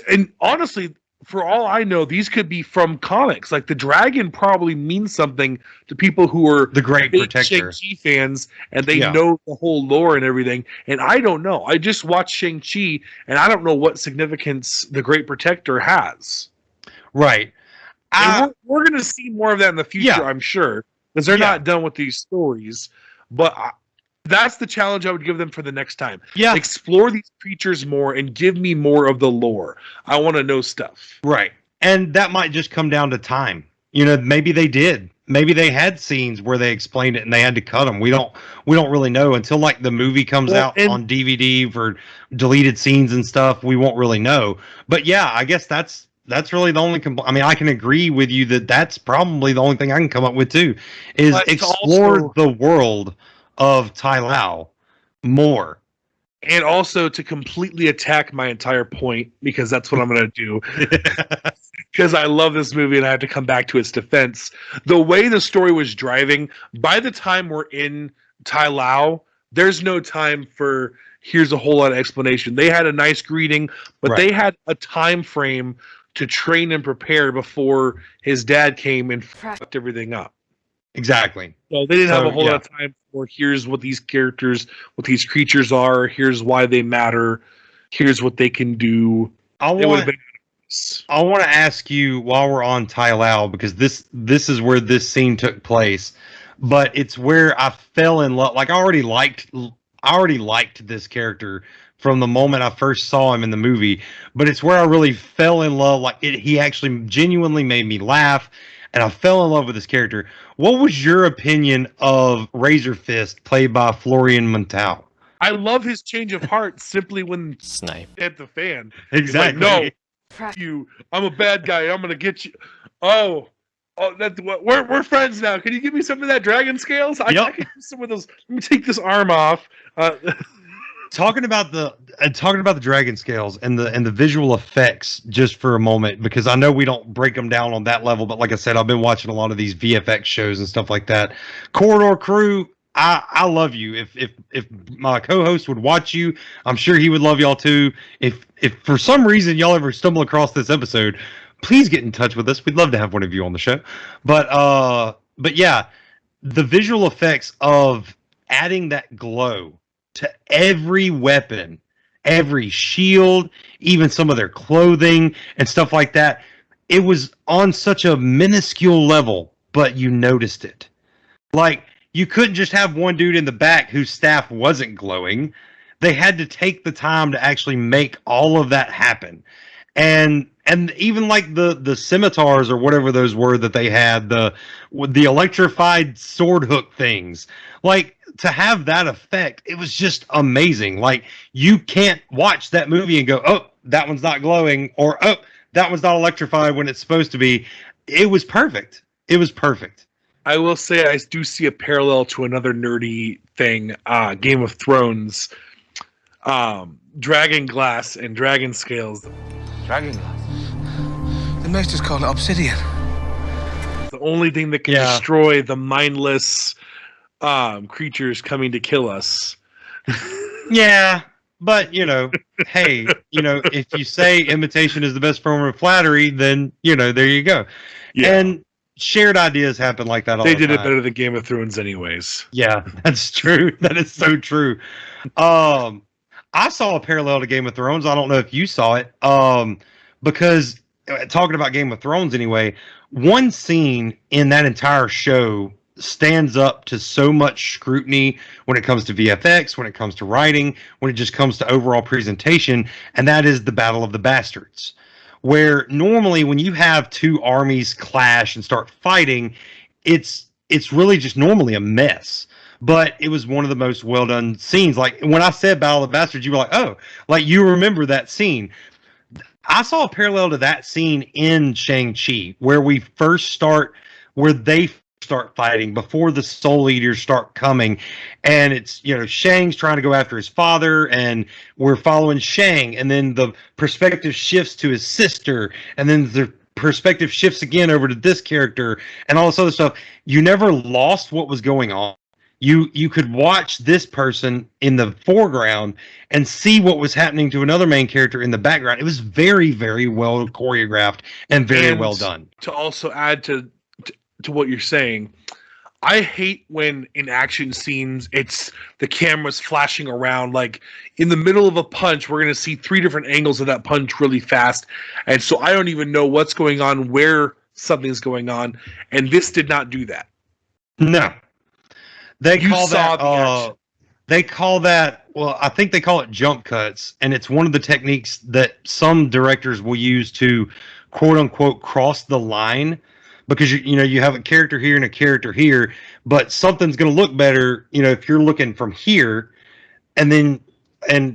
And honestly, for all I know, these could be from comics. Like the dragon probably means something to people who are the Great Protector Shang-Chi fans, and they know the whole lore and everything. And I don't know. I just watched Shang-Chi, and I don't know what significance the Great Protector has. Right. We're going to see more of that in the future, I'm sure, because they're not done with these stories. But that's the challenge I would give them for the next time. Yeah. Explore these creatures more and give me more of the lore. I want to know stuff. Right. And that might just come down to time. You know, maybe they did. Maybe they had scenes where they explained it and they had to cut them. We don't really know until like the movie comes out on DVD for deleted scenes and stuff. We won't really know. But yeah, I guess that's really the only I mean, I can agree with you that that's probably the only thing I can come up with too is explore the world of Tai Lao more. And also to completely attack my entire point, because that's what I'm going to do. Because I love this movie and I have to come back to its defense. The way the story was driving, by the time we're in Tai Lao, there's no time for here's a whole lot of explanation. They had a nice greeting, but they had a time frame to train and prepare before his dad came and fucked everything up. Exactly. So they didn't have a whole lot of time for here's what these characters, what these creatures are, here's why they matter, here's what they can do. I want to ask you while we're on Tai Lao, because this is where this scene took place, but it's where I fell in love. Like I already liked this character from the moment I first saw him in the movie, but it's where I really fell in love. Like he actually genuinely made me laugh. And I fell in love with this character. What was your opinion of Razor Fist, played by Florian Munteau? I love his change of heart simply when Snipe at the fan. Exactly. Like, no, you. I'm a bad guy. I'm gonna get you. Oh, that's what we're friends now. Can you give me some of that dragon scales? I can use some of those. Let me take this arm off. Talking about the dragon scales and the visual effects just for a moment, because I know we don't break them down on that level, but like I said, I've been watching a lot of these VFX shows and stuff like that. Corridor Crew, I love you. If my co-host would watch you, I'm sure he would love y'all too. If for some reason y'all ever stumble across this episode, please get in touch with us. We'd love to have one of you on the show. But yeah, the visual effects of adding that glow to every weapon, every shield, even some of their clothing and stuff like that. It was on such a minuscule level, but you noticed it. Like, you couldn't just have one dude in the back whose staff wasn't glowing. They had to take the time to actually make all of that happen. And even like the scimitars or whatever those were that they had, the electrified sword hook things, like, to have that effect, it was just amazing. Like, you can't watch that movie and go, oh, that one's not glowing, or oh, that one's not electrified when it's supposed to be. It was perfect. It was perfect. I will say I do see a parallel to another nerdy thing, Game of Thrones, dragon glass and dragon scales. Dragon glass? The Master's called it obsidian. The only thing that can destroy the mindless creatures coming to kill us. Yeah, but hey, if you say imitation is the best form of flattery, then there you go. Yeah. And shared ideas happen like that all the time. They did it better than Game of Thrones anyways. Yeah, that's true. That is so true. I saw a parallel to Game of Thrones. I don't know if you saw it. Because talking about Game of Thrones anyway, one scene in that entire show stands up to so much scrutiny when it comes to VFX, when it comes to writing, when it just comes to overall presentation, and that is the Battle of the Bastards, where normally when you have two armies clash and start fighting, it's really just normally a mess. But it was one of the most well done scenes. Like when I said Battle of the Bastards, you were like, oh, like you remember that scene. I saw a parallel to that scene in Shang-Chi, where they start fighting before the Soul Eaters start coming, and it's Shang's trying to go after his father, and we're following Shang, and then the perspective shifts to his sister, and then the perspective shifts again over to this character, and all this other stuff. You never lost what was going on. you could watch this person in the foreground and see what was happening to another main character in the background. It was very, very well choreographed and very well done. To also add to what you're saying, I hate when in action scenes it's the camera's flashing around. Like in the middle of a punch, we're going to see 3 different angles of that punch really fast, and so I don't even know what's going on, where something's going on, and this did not do that. No. They call that, well, I think they call it jump cuts, and it's one of the techniques that some directors will use to quote unquote cross the line, because you have a character here and a character here, but something's going to look better, if you're looking from here, and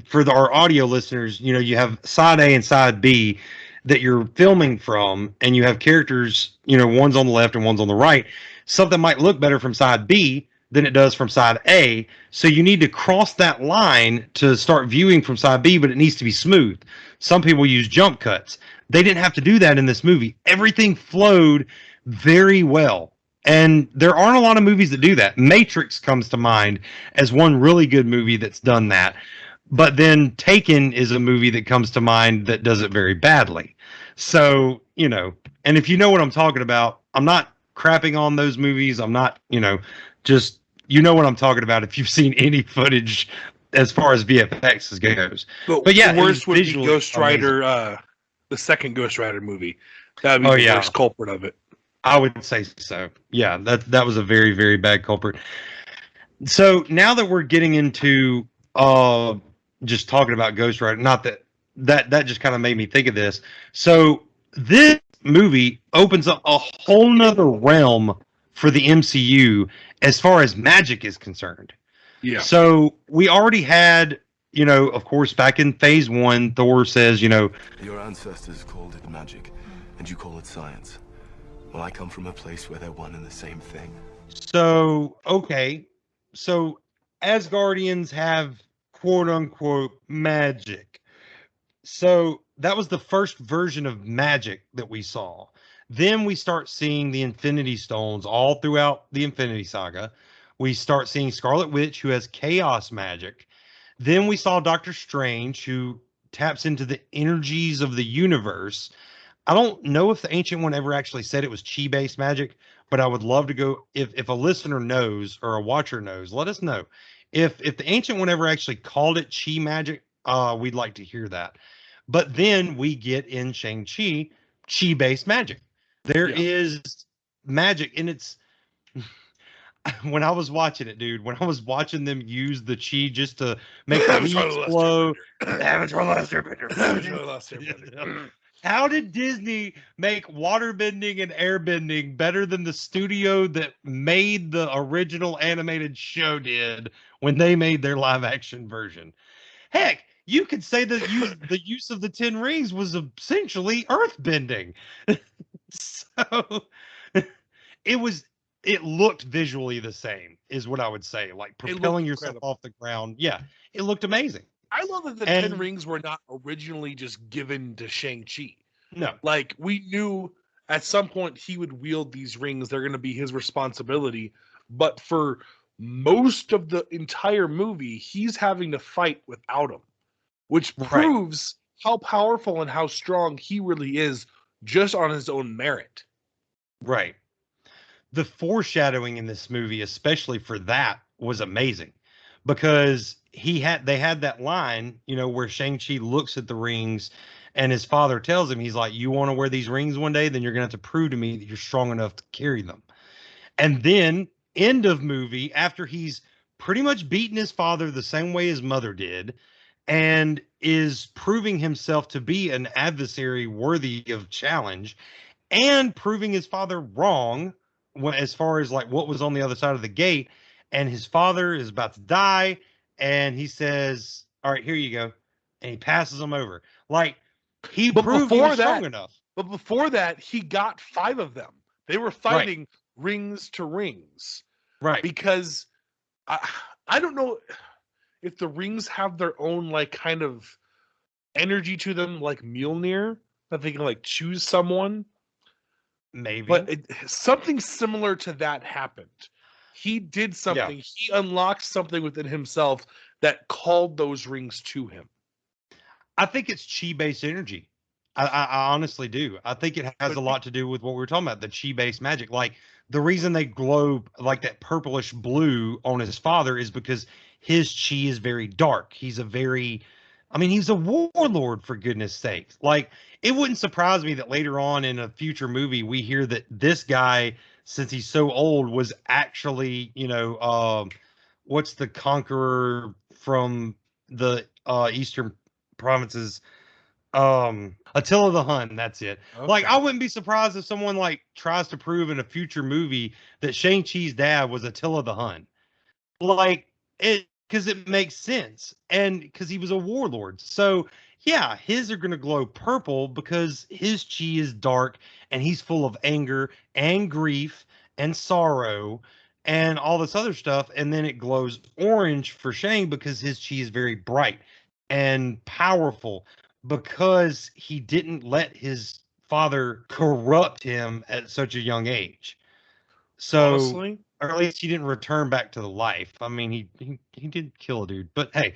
for our audio listeners, you have side A and side B that you're filming from, and you have characters, one's on the left and one's on the right. Something might look better from side B than it does from side A. So you need to cross that line to start viewing from side B, but it needs to be smooth. Some people use jump cuts. They didn't have to do that in this movie. Everything flowed very well. And there aren't a lot of movies that do that. Matrix comes to mind as one really good movie that's done that. But then Taken is a movie that comes to mind that does it very badly. So, and if you know what I'm talking about, I'm not crapping on those movies. I'm not, just, what I'm talking about if you've seen any footage as far as VFX goes. But yeah, the worst would be Ghost Rider, the second Ghost Rider movie. That would be the worst culprit of it. I would say so. Yeah, that was a very, very bad culprit. So now that we're getting into just talking about Ghost Rider, not that just kind of made me think of this. So this movie opens up a whole nother realm for the MCU as far as magic is concerned. Yeah. So we already had, of course, back in Phase 1, Thor says, Your ancestors called it magic, and you call it science. Well, I come from a place where they're one and the same thing. So, okay. So Asgardians have quote-unquote magic. So that was the first version of magic that we saw. Then we start seeing the Infinity Stones all throughout the Infinity Saga. We start seeing Scarlet Witch, who has chaos magic. Then we saw Doctor Strange, who taps into the energies of the universe. I don't know if the Ancient One ever actually said it was chi-based magic, but I would love to go, if a listener knows or a watcher knows, let us know. If the Ancient One ever actually called it chi magic, we'd like to hear that. But then we get in Shang-Chi, chi-based magic. There is magic, and it's when I was watching it, dude, when I was watching them use the chi just to make the leaves flow. How did Disney make waterbending and airbending better than the studio that made the original animated show did when they made their live action version? Heck, you could say that the use of the 10 rings was essentially earthbending. So it looked visually the same, is what I would say. Like propelling yourself off the ground. Yeah, it looked amazing. I love that the 10 rings were not originally just given to Shang-Chi. No. Like, we knew at some point he would wield these rings. They're going to be his responsibility. But for most of the entire movie, he's having to fight without them, which proves how powerful and how strong he really is just on his own merit. Right. The foreshadowing in this movie, especially for that, was amazing, because they had that line, where Shang-Chi looks at the rings and his father tells him, he's like, you want to wear these rings one day, then you're going to have to prove to me that you're strong enough to carry them. And then end of movie, after he's pretty much beaten his father the same way his mother did, and is proving himself to be an adversary worthy of challenge, and proving his father wrong as far as like what was on the other side of the gate, and his father is about to die, and he says, all right, here you go, and he passes him over. Like, he proved he was strong enough. But before that, he got 5 of them. They were fighting rings to rings. Right. Because I don't know if the rings have their own like kind of energy to them, like Mjolnir, that they can like choose someone. Maybe. But something similar to that happened. He did something. He unlocked something within himself that called those rings to him. I think it's chi-based energy. I honestly do. I think it has a lot to do with what we were talking about, the chi-based magic. Like, the reason they glow like that purplish blue on his father is because his chi is very dark. He's a warlord, for goodness sakes. Like, it wouldn't surprise me that later on in a future movie we hear that this guy, since he's so old, was actually, what's the conqueror from the eastern provinces? Attila the Hun, that's it. Okay. Like, I wouldn't be surprised if someone like tries to prove in a future movie that Shang-Chi's dad was Attila the Hun. Like, because it makes sense, and because he was a warlord. So yeah, his are gonna glow purple because his chi is dark and he's full of anger and grief and sorrow and all this other stuff. And then it glows orange for Shang because his chi is very bright and powerful, because he didn't let his father corrupt him at such a young age. So, honestly, or at least he didn't return back to the life. I mean, he did kill a dude, but hey.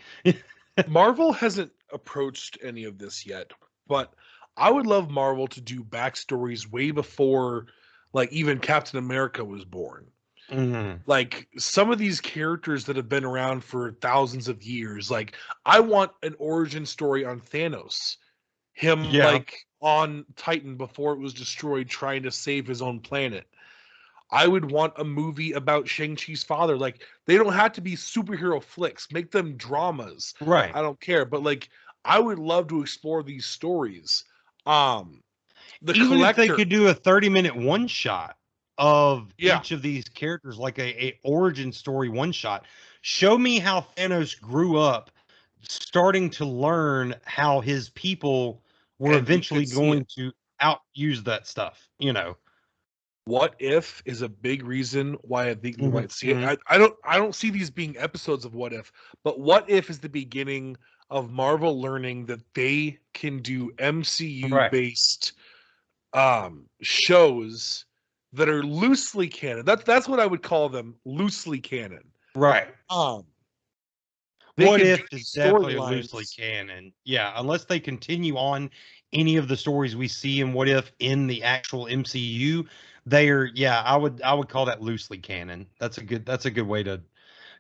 Marvel hasn't approached any of this yet, but I would love Marvel to do backstories way before, like, even Captain America was born. Mm-hmm. Like, some of these characters that have been around for thousands of years, like, I want an origin story on Thanos. Him, like, on Titan before it was destroyed, trying to save his own planet. I would want a movie about Shang-Chi's father. Like, they don't have to be superhero flicks. Make them dramas. Right. I don't care. But, like, I would love to explore these stories. Even if they could do a 30-minute one-shot of each of these characters, like a origin story one-shot. Show me how Thanos grew up, starting to learn how his people were eventually going to outuse that stuff, What If is a big reason why I think we might see it. I don't see these being episodes of What If, but What If is the beginning of Marvel learning that they can do MCU-based shows that are loosely canon. That's what I would call them, loosely canon. Right. What If is definitely loosely canon. Yeah, unless they continue on any of the stories we see in What If in the actual MCU, I would call that loosely canon. That's a good way to,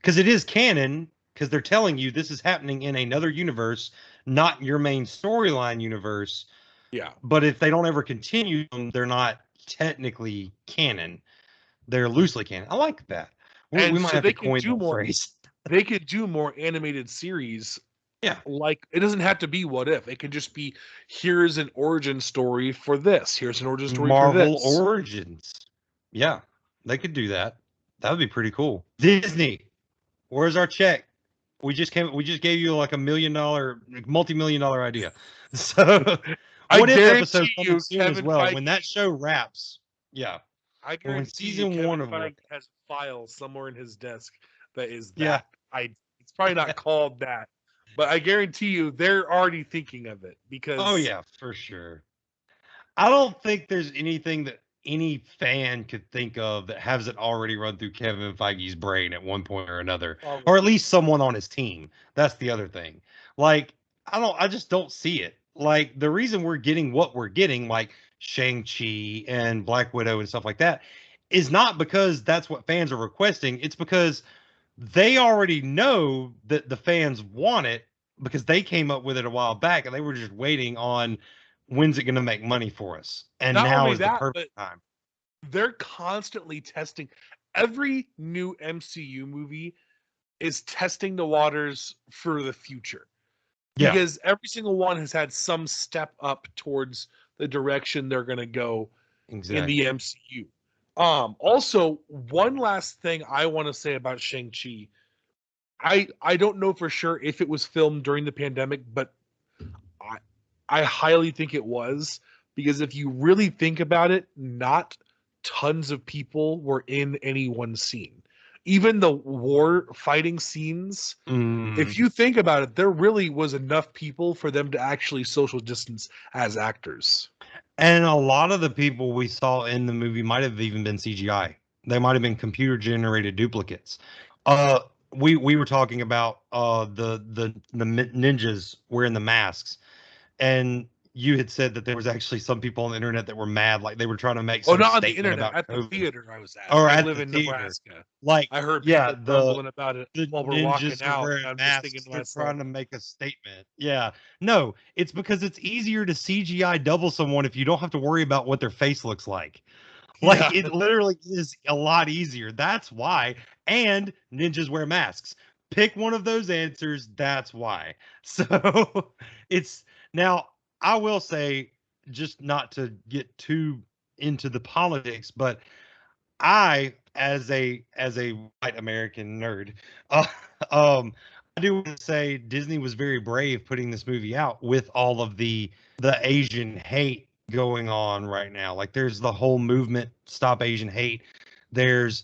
because it is canon, because they're telling you this is happening in another universe, not your main storyline universe. Yeah. But if they don't ever continue them, they're not technically canon. They're loosely canon. I like that. We might have to coin that phrase. They could do more animated series. Yeah. Like, it doesn't have to be What If. It could just be, here's an origin story for this. Here's an origin story for this. Marvel Origins. Yeah. They could do that. That would be pretty cool. Disney, where's our check? We just gave you like multi-million-dollar idea. So What If episode coming soon as well. When that show wraps, I guarantee season 1 of it has a file somewhere in his desk that is that. It's probably not called that, but I guarantee you they're already thinking of it because. Oh yeah, for sure. I don't think there's anything that any fan could think of that hasn't already run through Kevin Feige's brain at one point or another, or at least someone on his team. That's the other thing. Like, I just don't see it. Like, the reason we're getting what we're getting, like Shang-Chi and Black Widow and stuff like that, is not because that's what fans are requesting. It's because they already know that the fans want it, because they came up with it a while back and they were just waiting on when's it going to make money for us. And now is the perfect time. They're constantly testing. Every new MCU movie is testing the waters for the future. Yeah. Because every single one has had some step up towards the direction they're going to go in the MCU. Also, one last thing I want to say about Shang-Chi. I don't know for sure if it was filmed during the pandemic, but I highly think it was, because if you really think about it, not tons of people were in any one scene. Even the war fighting scenes, if you think about it, there really was enough people for them to actually social distance as actors. And a lot of the people we saw in the movie might have even been CGI. They might have been computer generated duplicates. We were talking about the ninjas wearing the masks, and you had said that there was actually some people on the internet that were mad, like they were trying to make some not on the statement internet, about at COVID. the theater I was at. Or I at live the in theater. Nebraska. Like, I heard yeah, people grumbling about it the while we're walking ninjas out. wearing I'm just masks. thinking to They're myself, trying to make a statement. Yeah, no, it's because it's easier to CGI double someone if you don't have to worry about what their face looks like. Like, it literally is a lot easier. That's why. And ninjas wear masks. Pick one of those answers. That's why. So it's now, I will say, just not to get too into the politics, but I, as a white American nerd, I do want to say Disney was very brave putting this movie out with all of the Asian hate going on right now. Like, there's the whole movement, Stop Asian Hate. There's,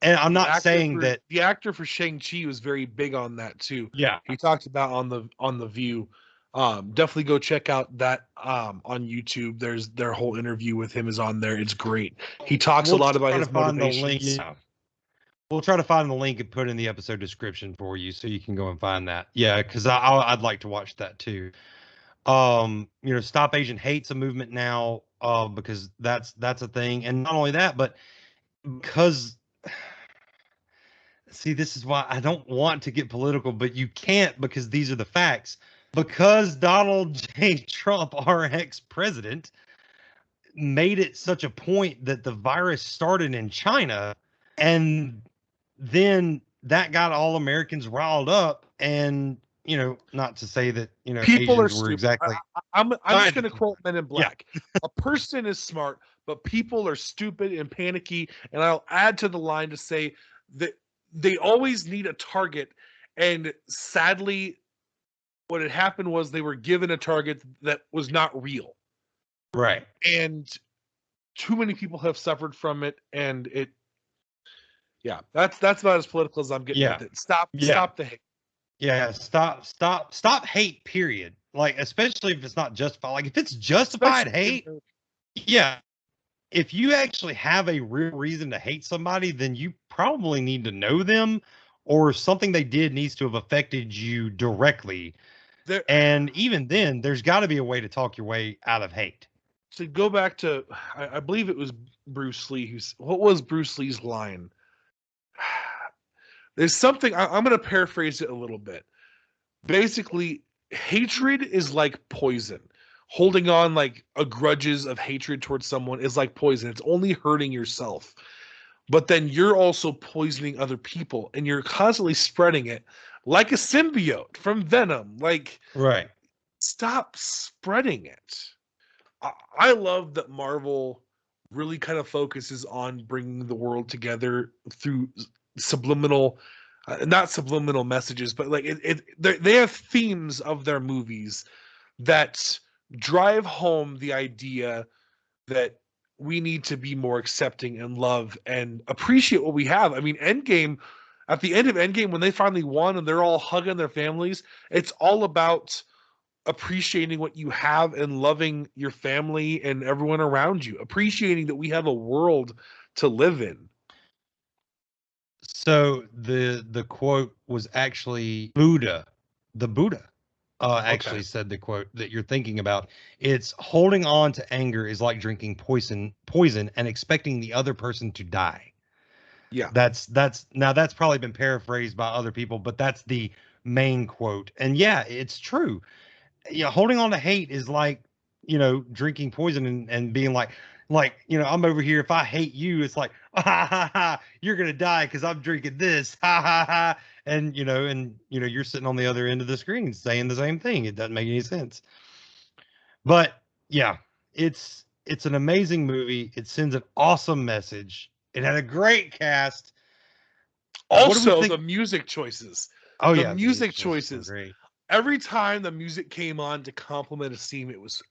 and I'm not saying that the actor for Shang-Chi was very big on that too. Yeah, he talked about on the View. Definitely go check out that on YouTube. There's their whole interview with him is on there. It's great. He talks a lot about his motivations. Yeah. We'll try to find the link and put in the episode description for you so you can go and find that. Yeah, because I'd like to watch that too. Stop Asian Hate's a movement now, because that's a thing. And not only that, but because see, this is why I don't want to get political, but you can't, because these are the facts. Because Donald J. Trump, our ex-president, made it such a point that the virus started in China, and then that got all Americans riled up. And not to say that People are Asians were stupid. exactly. I'm just going to quote Men in Black. Yeah. A person is smart, but people are stupid and panicky. And I'll add to the line to say that they always need a target. And sadly, what had happened was they were given a target that was not real. Right. And too many people have suffered from it. And yeah, that's about as political as I'm getting with it. Stop the hate. Yeah, stop hate, period. Like, especially if it's not justified. Like, if it's justified hate, yeah. If you actually have a real reason to hate somebody, then you probably need to know them, or something they did needs to have affected you directly. And even then, there's got to be a way to talk your way out of hate. To go back to, I believe it was Bruce Lee. What was Bruce Lee's line? There's something, I'm going to paraphrase it a little bit. Basically, hatred is like poison. Holding on like a grudges of hatred towards someone is like poison. It's only hurting yourself. But then you're also poisoning other people, and you're constantly spreading it like a symbiote from Venom. Like, right. Stop spreading it. I love that Marvel really kind of focuses on bringing the world together through subliminal, not subliminal messages, but like they have themes of their movies that drive home the idea that we need to be more accepting and love and appreciate what we have. I mean, Endgame, at the end of Endgame, when they finally won and they're all hugging their families, it's all about appreciating what you have and loving your family and everyone around you, appreciating that we have a world to live in. So the quote was actually Buddha. The Buddha actually said the quote that you're thinking about. It's holding on to anger is like drinking poison and expecting the other person to die. Yeah. That's probably been paraphrased by other people, but that's the main quote. And yeah, it's true. Holding on to hate is like, drinking poison and being like, I'm over here. If I hate you, it's like, ha ha ha, you're going to die because I'm drinking this. Ha ha ha. And, you're sitting on the other end of the screen saying the same thing. It doesn't make any sense. But yeah, it's an amazing movie. It sends an awesome message. It had a great cast. Also, the music choices. Oh, the music choices. Great. Every time the music came on to complement a scene, it was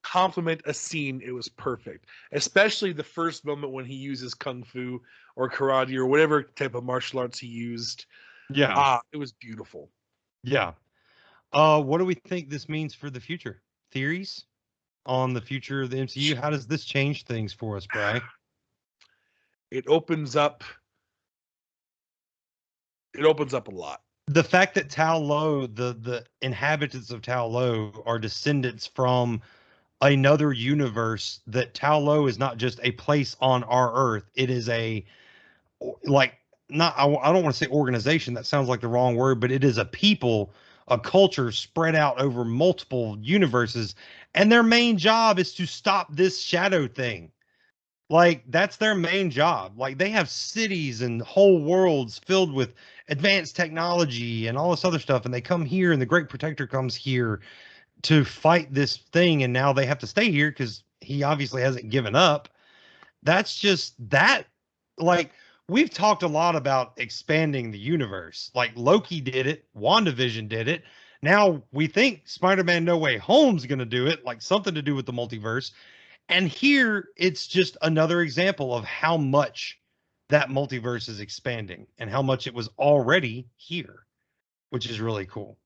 complement a scene. It was perfect. Especially the first moment when he uses kung fu or karate or whatever type of martial arts he used. Yeah, it was beautiful. Yeah. What do we think this means for the future? Theories on the future of the MCU? How does this change things for us, Bri? it opens up a lot. The fact that Tai Lao, the inhabitants of Tai Lao are descendants from another universe, that Tai Lao is not just a place on our Earth. It is a, like, not, I don't want to say organization, that sounds like the wrong word, but it is a people, a culture spread out over multiple universes, and their main job is to stop this shadow thing. Like, that's their main job. Like, they have cities and whole worlds filled with advanced technology and all this other stuff, and they come here, and the Great Protector comes here to fight this thing, and now they have to stay here because he obviously hasn't given up. That's just that. Like, we've talked a lot about expanding the universe. Like, Loki did it, WandaVision did it. Now we think Spider-Man No Way Home's going to do it, like something to do with the multiverse. And here it's just another example of how much that multiverse is expanding and how much it was already here, which is really cool.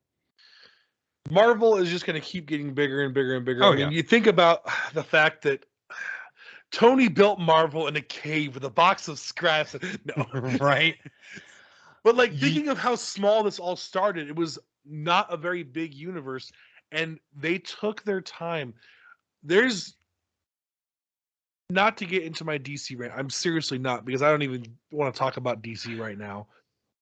Marvel is just going to keep getting bigger and bigger and bigger. Oh, I mean, yeah. you think about the fact that Tony built Marvel in a cave with a box of scraps. No, right? But like, thinking of how small this all started, it was not a very big universe, and they took their time. There's, not to get into my DC rant, I'm seriously not, because I don't even want to talk about DC right now.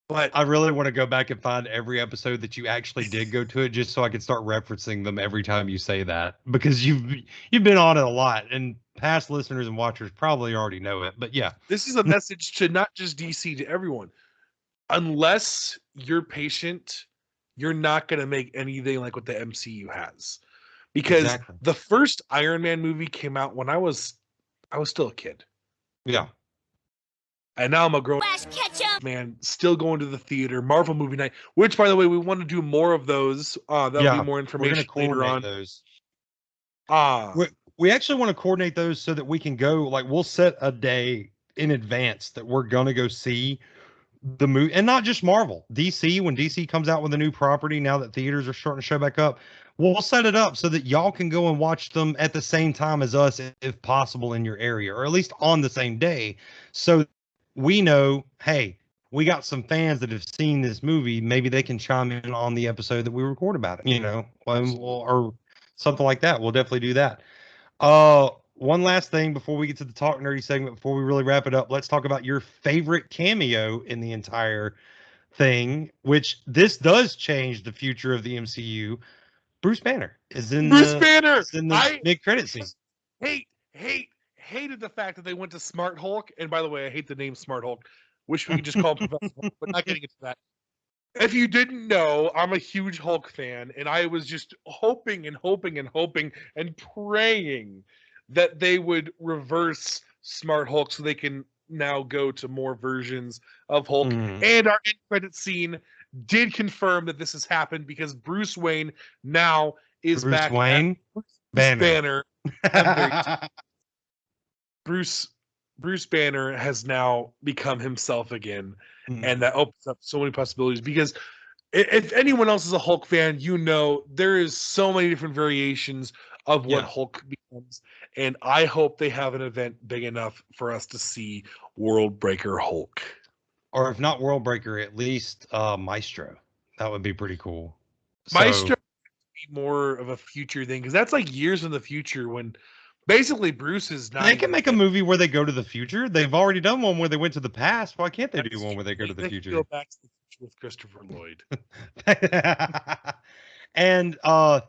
But I really want to go back and find every episode that you actually did go to it, just so I can start referencing them every time you say that, because you've been on it a lot, and past listeners and watchers probably already know it. But yeah, this is a message to not just DC, to everyone. Unless you're patient, you're not going to make anything like what the MCU has, because the first Iron Man movie came out when I was still a kid. Yeah. And now I'm a grown man, still going to the theater. Marvel movie night, which, by the way, we want to do more of those. That'll be more information later on. Those. We actually want to coordinate those so that we can go, like, we'll set a day in advance that we're going to go see the movie, and not just Marvel, DC. When DC comes out with a new property, now that theaters are starting to show back up, we'll set it up so that y'all can go and watch them at the same time as us, if possible, in your area, or at least on the same day. So we know, hey, we got some fans that have seen this movie. Maybe they can chime in on the episode that we record about it, or something like that. We'll definitely do that. One last thing before we get to the Talk Nerdy segment, before we really wrap it up, let's talk about your favorite cameo in the entire thing, which this does change the future of the MCU. Bruce Banner is in the mid-credit scene. Hated the fact that they went to Smart Hulk, and by the way, I hate the name Smart Hulk. Wish we could just call him Professor Hulk, but not getting into that. If you didn't know, I'm a huge Hulk fan, and I was just hoping and praying that they would reverse Smart Hulk so they can now go to more versions of Hulk. And our end credit scene did confirm that this has happened, because Bruce Wayne now is back. Banner. Bruce Banner has now become himself again, and that opens up so many possibilities, because if anyone else is a Hulk fan, there is so many different variations of what Hulk becomes, and I hope they have an event big enough for us to see World Breaker Hulk. Or if not World Breaker, at least Maestro. That would be pretty cool. Maestro would be more of a future thing, because that's like years in the future, when basically Bruce is not. They can make a movie where they go to the future. They've already done one where they went to the past. Why can't they do one where they go to the future? Go back to the future with Christopher Lloyd. And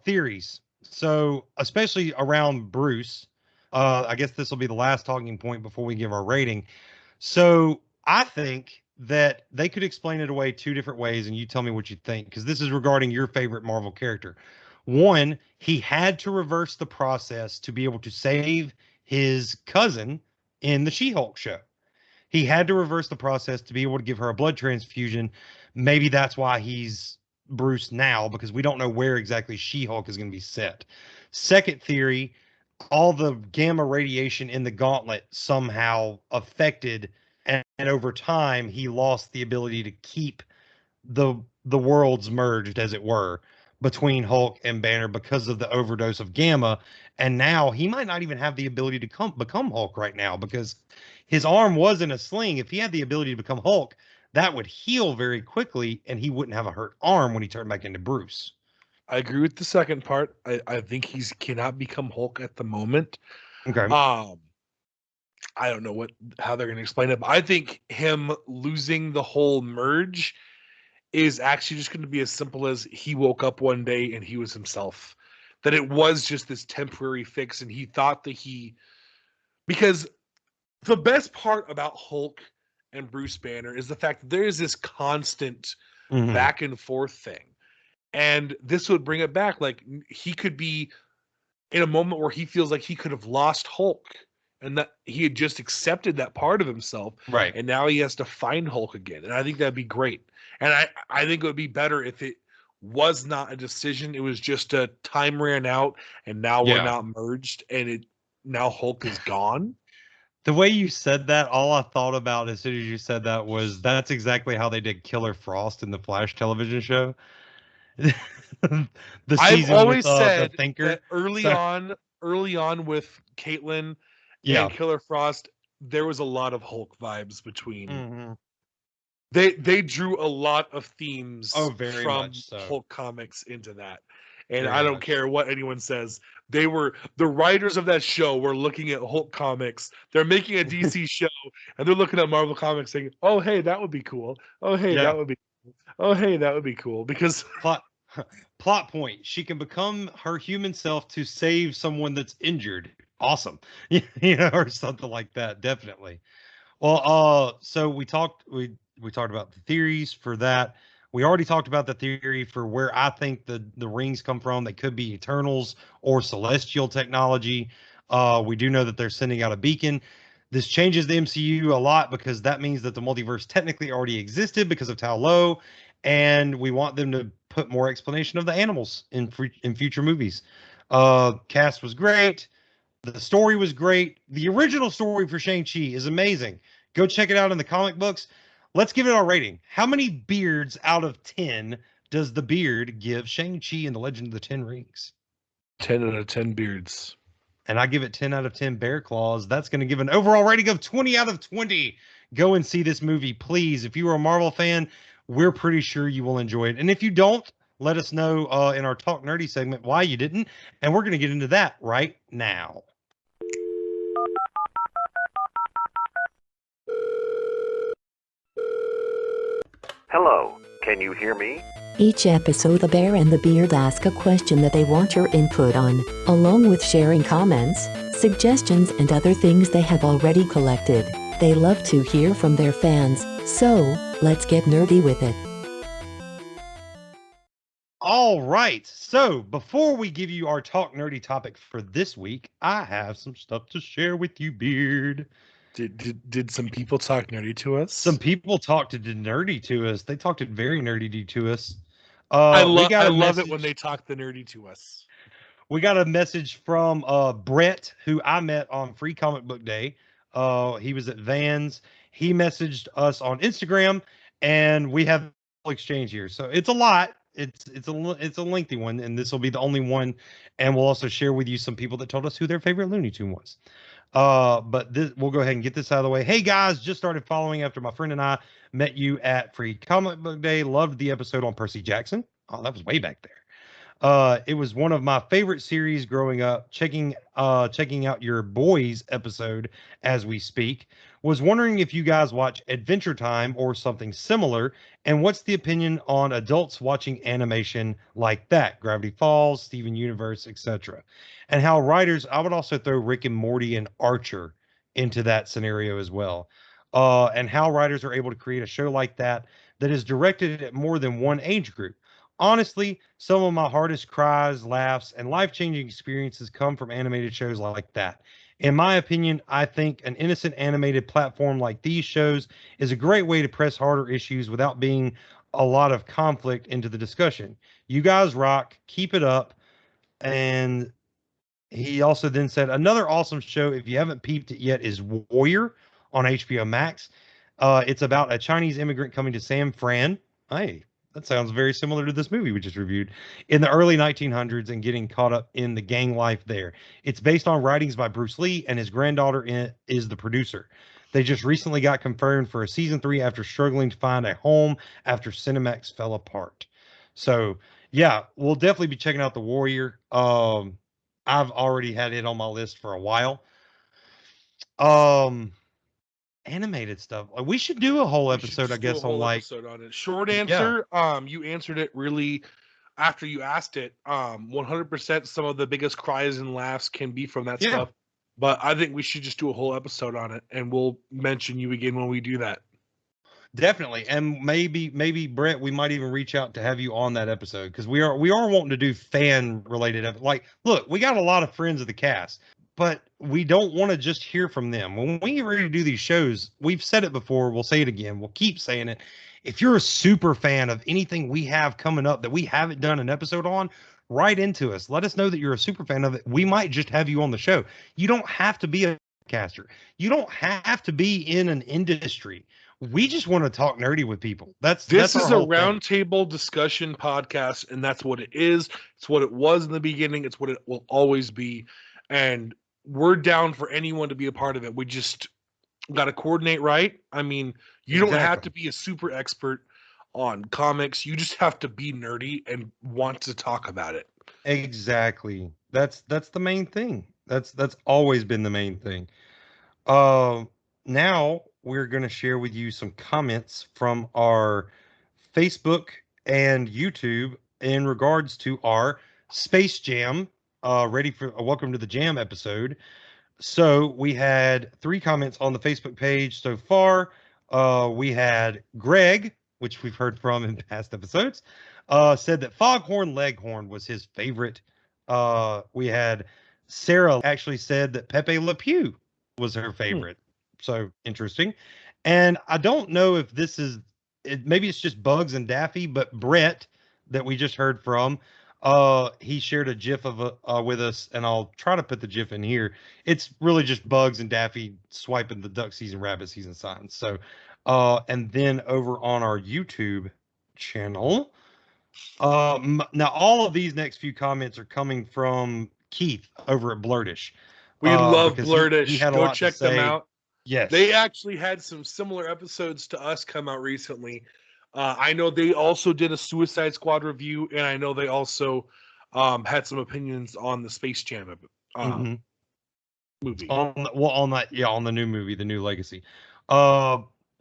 theories. So especially around Bruce, I guess this will be the last talking point before we give our rating. So I think that they could explain it away two different ways, and you tell me what you think, because this is regarding your favorite Marvel character. One, he had to reverse the process to be able to save his cousin in the She-Hulk show. He had to reverse the process to be able to give her a blood transfusion. Maybe that's why he's Bruce now, because we don't know where exactly She-Hulk is going to be set. Second theory, all the gamma radiation in the gauntlet somehow affected, and over time he lost the ability to keep the worlds merged, as it were. between Hulk and Banner because of the overdose of gamma. And now he might not even have the ability to become Hulk right now because his arm was in a sling. If he had the ability to become Hulk, that would heal very quickly and he wouldn't have a hurt arm when he turned back into Bruce. I agree with the second part. I think he cannot become Hulk at the moment. Okay. I don't know how they're going to explain it, but I think him losing the whole merge is actually just going to be as simple as he woke up one day and he was himself. That it was just this temporary fix, and he thought that because the best part about Hulk and Bruce Banner is the fact that there is this constant back and forth thing. And this would bring it back. Like, he could be in a moment where he feels like he could have lost Hulk and that he had just accepted that part of himself. Right. And now he has to find Hulk again. And I think that'd be great. And I think it would be better if it was not a decision. It was just a time ran out and now we're not merged and now Hulk is gone. The way you said that, all I thought about as soon as you said that was that's exactly how they did Killer Frost in the Flash television show. I've always said the Thinker. That early on with Caitlin and Killer Frost, there was a lot of Hulk vibes between. They drew a lot of themes from Hulk comics into that. And I don't care what anyone says. The writers of that show were looking at Hulk comics. They're making a DC show and they're looking at Marvel comics saying, "Oh, hey, that would be cool. Oh, hey, that would be cool. Oh, hey, that would be cool." Because plot point, she can become her human self to save someone that's injured. Awesome. Or something like that. Definitely. Well, so we talked about the theories for that. We already talked about the theory for where I think the rings come from. They could be Eternals or celestial technology. We do know that they're sending out a beacon. This changes the MCU a lot because that means that the multiverse technically already existed because of Tai Lao, and we want them to put more explanation of the animals in future movies. Cast was great. The story was great. The original story for Shang-Chi is amazing. Go check it out in the comic books. Let's give it our rating. How many beards out of 10 does the beard give Shang-Chi and the Legend of the Ten Rings? 10 out of 10 beards. And I give it 10 out of 10 bear claws. That's going to give an overall rating of 20 out of 20. Go and see this movie, please. If you are a Marvel fan, we're pretty sure you will enjoy it. And if you don't, let us know in our Talk Nerdy segment why you didn't. And we're going to get into that right now. Hello, can you hear me? Each episode, the Bear and the Beard ask a question that they want your input on, along with sharing comments, suggestions, and other things they have already collected. They love to hear from their fans, so let's get nerdy with it. All right, so before we give you our Talk Nerdy topic for this week, I have some stuff to share with you, Beard. Did some people talk nerdy to us? Some people talked nerdy to us. They talked very nerdy to us. I love it when they talk the nerdy to us. We got a message from Brett, who I met on Free Comic Book Day. He was at Vans. He messaged us on Instagram, and we have an exchange here. So it's a lot. It's a lengthy one, and this will be the only one. And we'll also share with you some people that told us who their favorite Looney Tune was. But we'll go ahead and get this out of the way. Hey guys, just started following after my friend and I met you at Free Comic Book Day. Loved the episode on Percy Jackson. Oh, that was way back there. It was one of my favorite series growing up. Checking out your boys episode as we speak. Was wondering if you guys watch Adventure Time or something similar, and what's the opinion on adults watching animation like that? Gravity Falls, Steven Universe, etc. And how writers, I would also throw Rick and Morty and Archer into that scenario as well. And how writers are able to create a show like that is directed at more than one age group. Honestly, some of my hardest cries, laughs, and life-changing experiences come from animated shows like that. In my opinion, I think an innocent animated platform like these shows is a great way to press harder issues without being a lot of conflict into the discussion. You guys rock. Keep it up. And he also then said, another awesome show, if you haven't peeped it yet, is Warrior on HBO Max. It's about a Chinese immigrant coming to San Fran. Hey, That sounds very similar to this movie we just reviewed. In the early 1900s and getting caught up in the gang life there. It's based on writings by Bruce Lee, and his granddaughter is the producer. They just recently got confirmed for a season 3 after struggling to find a home after Cinemax fell apart. So, yeah, we'll definitely be checking out The Warrior. I've already had it on my list for a while. Animated stuff. Like, we should do a whole episode, I guess, on like episode on it. Short answer, you answered it really after you asked it. 100% some of the biggest cries and laughs can be from that stuff. But I think we should just do a whole episode on it, and we'll mention you again when we do that. Definitely. And maybe Brett, we might even reach out to have you on that episode, because we are wanting to do fan related. Like, look, we got a lot of friends of the cast, but we don't want to just hear from them. When we get ready to do these shows, we've said it before, we'll say it again, we'll keep saying it. If you're a super fan of anything we have coming up that we haven't done an episode on, write into us. Let us know that you're a super fan of it. We might just have you on the show. You don't have to be a caster. You don't have to be in an industry. We just want to talk nerdy with people. This is a roundtable discussion podcast, and that's what it is. It's what it was in the beginning. It's what it will always be. And we're down for anyone to be a part of it. We just got to coordinate right. I mean, you don't have to be a super expert on comics. You just have to be nerdy and want to talk about it. Exactly. That's the main thing. That's always been the main thing. Now we're going to share with you some comments from our Facebook and YouTube in regards to our Space Jam, ready for a Welcome to the Jam episode. So we had 3 comments on the Facebook page so far. We had Greg, which we've heard from in past episodes, said that Foghorn Leghorn was his favorite. We had Sarah actually said that Pepe Le Pew was her favorite. So interesting. And I don't know if this is, maybe it's just Bugs and Daffy, but Brett that we just heard from, he shared a GIF of with us, and I'll try to put the GIF in here. It's really just Bugs and Daffy swiping the duck season, rabbit season signs. So, and then over on our YouTube channel, now all of these next few comments are coming from Keith over at Blurtish. We love Blurtish. He had Go check them out. Yes. They actually had some similar episodes to us come out recently. I know they also did a Suicide Squad review, and I know they also had some opinions on the Space Jam movie. On the new movie, the new Legacy.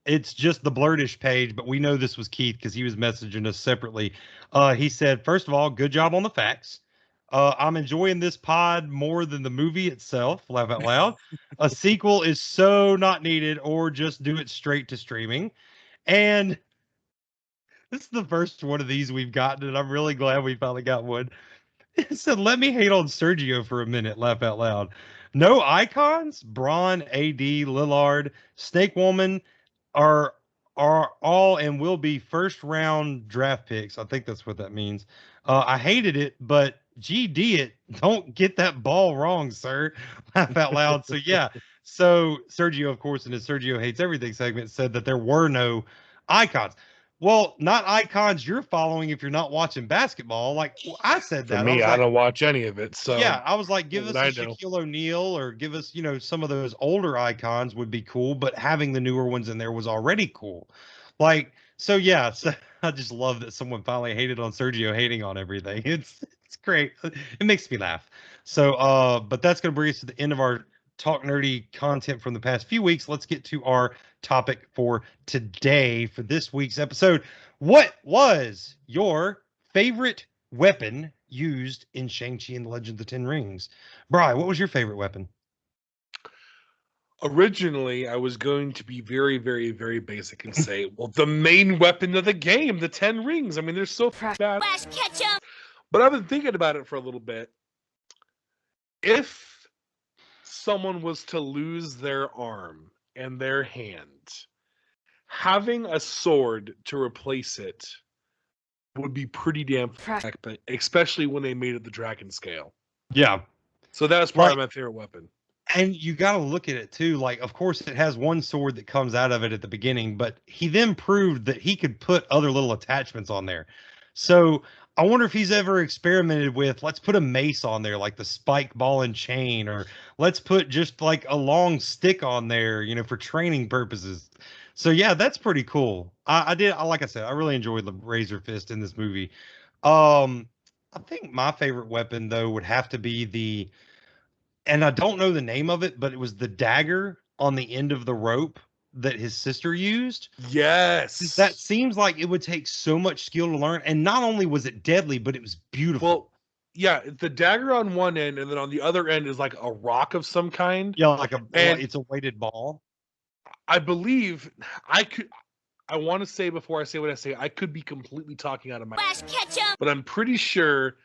It's just the Blurtish page, but we know this was Keith because he was messaging us separately. He said, first of all, good job on the facts. I'm enjoying this pod more than the movie itself. Laugh out loud. A sequel is so not needed, or just do it straight to streaming. And this is the first one of these we've gotten, and I'm really glad we finally got one. It said, let me hate on Sergio for a minute. Laugh out loud. No icons? Braun, AD, Lillard, Snake Woman are all and will be first round draft picks. I think that's what that means. I hated it, but GD it. Don't get that ball wrong, sir. Laugh out loud. So yeah. So Sergio, of course, in his Sergio Hates Everything segment said that there were no icons. Well, not icons you're following if you're not watching basketball. Like I said that. For me, I don't watch any of it. So yeah, I was like, give us a Shaquille O'Neal, or give us, some of those older icons would be cool, but having the newer ones in there was already cool. Like, so yeah, so I just love that someone finally hated on Sergio hating on everything. It's great. It makes me laugh. So, but that's going to bring us to the end of our Talk Nerdy content from the past few weeks. Let's get to our topic for today for this week's episode. What was your favorite weapon used in Shang-Chi and the Legend of the Ten Rings? Bri, what was your favorite weapon? Originally, I was going to be very, very, very basic and say, well, the main weapon of the game, the 10 rings. I mean, they're so bad. Flash ketchup. But I've been thinking about it for a little bit. If someone was to lose their arm and their hand, having a sword to replace it would be pretty damn but especially when they made it the dragon scale. Yeah. So that was probably my favorite weapon. And you got to look at it too. Like, of course, it has one sword that comes out of it at the beginning, but he then proved that he could put other little attachments on there. So I wonder if he's ever experimented with, let's put a mace on there, like the spike ball and chain, or let's put just like a long stick on there, for training purposes. So yeah, that's pretty cool. Like I said, I really enjoyed the Razor Fist in this movie. I think my favorite weapon though would have to be and I don't know the name of it, but it was the dagger on the end of the rope that his sister used. Yes. That seems like it would take so much skill to learn. And not only was it deadly, but it was beautiful. Well, yeah, the dagger on one end, and then on the other end is like a rock of some kind. Yeah, it's a weighted ball. I believe I want to say before I say what I say, I could be completely talking out of my ass. But I'm pretty sure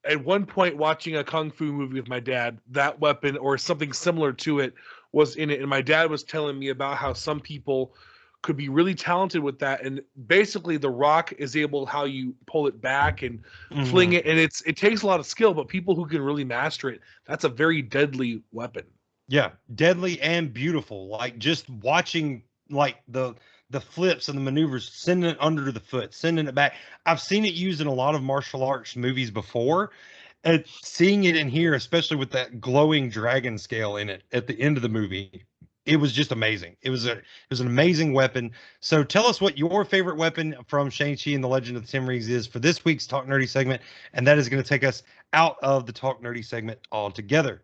at one point watching a kung fu movie with my dad, that weapon or something similar to it was in it. And my dad was telling me about how some people could be really talented with that. And basically the rock is able how you pull it back and fling it. And it takes a lot of skill, but people who can really master it, that's a very deadly weapon. Yeah, deadly and beautiful. Like just watching like the flips and the maneuvers, sending it under the foot, sending it back. I've seen it used in a lot of martial arts movies before, and seeing it in here, especially with that glowing dragon scale in it at the end of the movie, it was just amazing. It was an amazing weapon. So tell us what your favorite weapon from Shang-Chi and the Legend of the Ten Rings is for this week's Talk Nerdy segment, and that is going to take us out of the Talk Nerdy segment altogether.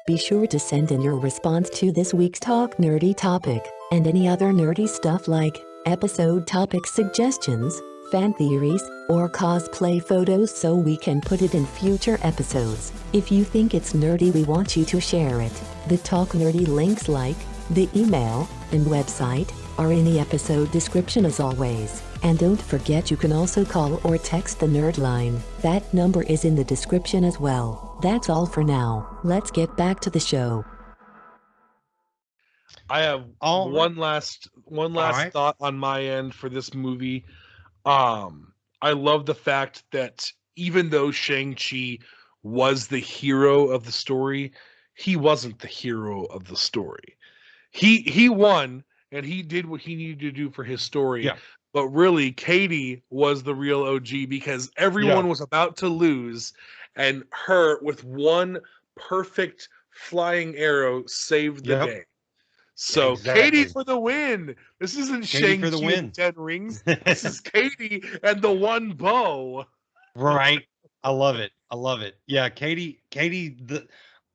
Be sure to send in your response to this week's Talk Nerdy topic, and any other nerdy stuff like episode topic suggestions, fan theories, or cosplay photos so we can put it in future episodes. If you think it's nerdy, we want you to share it. The Talk Nerdy links like the email and website are in the episode description as always. And don't forget you can also call or text the Nerd Line. That number is in the description as well. That's all for now. Let's get back to the show. I have one last thought on my end for this movie. I love the fact that even though Shang-Chi was the hero of the story, he wasn't the hero of the story. He won and he did what he needed to do for his story. Yeah. But really, Katie was the real OG because everyone was about to lose, and her, with one perfect flying arrow, saved the day. So, Katie for the win. This isn't Shang-Chi and 10 Rings. This is Katie and the one bow. Right. I love it. Yeah, Katie,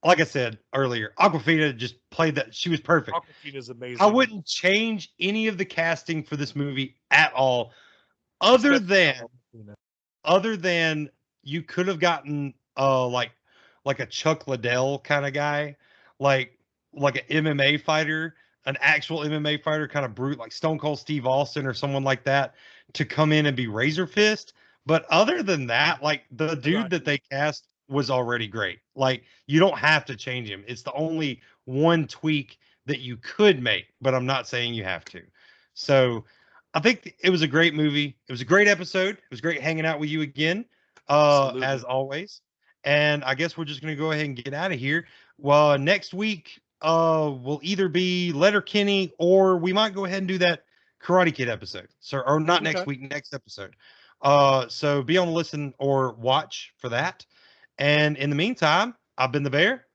like I said earlier, Awkwafina just played that. She was perfect. Awkwafina's amazing. I wouldn't change any of the casting for this movie at all, other than you could have gotten like a Chuck Liddell kind of guy, like an MMA fighter, an actual MMA fighter, kind of brute, like Stone Cold Steve Austin or someone like that, to come in and be Razor Fist. But other than that, like the dude that they cast was already great. Like you don't have to change him. It's the only one tweak that you could make, but I'm not saying you have to. So I think it was a great movie. It was a great episode. It was great hanging out with you again, as always. And I guess we're just going to go ahead and get out of here. Well, next week will either be Letterkenny or we might go ahead and do that Karate Kid episode. So, or not next week, next episode. So be on the listen or watch for that. And in the meantime, I've been the Bear.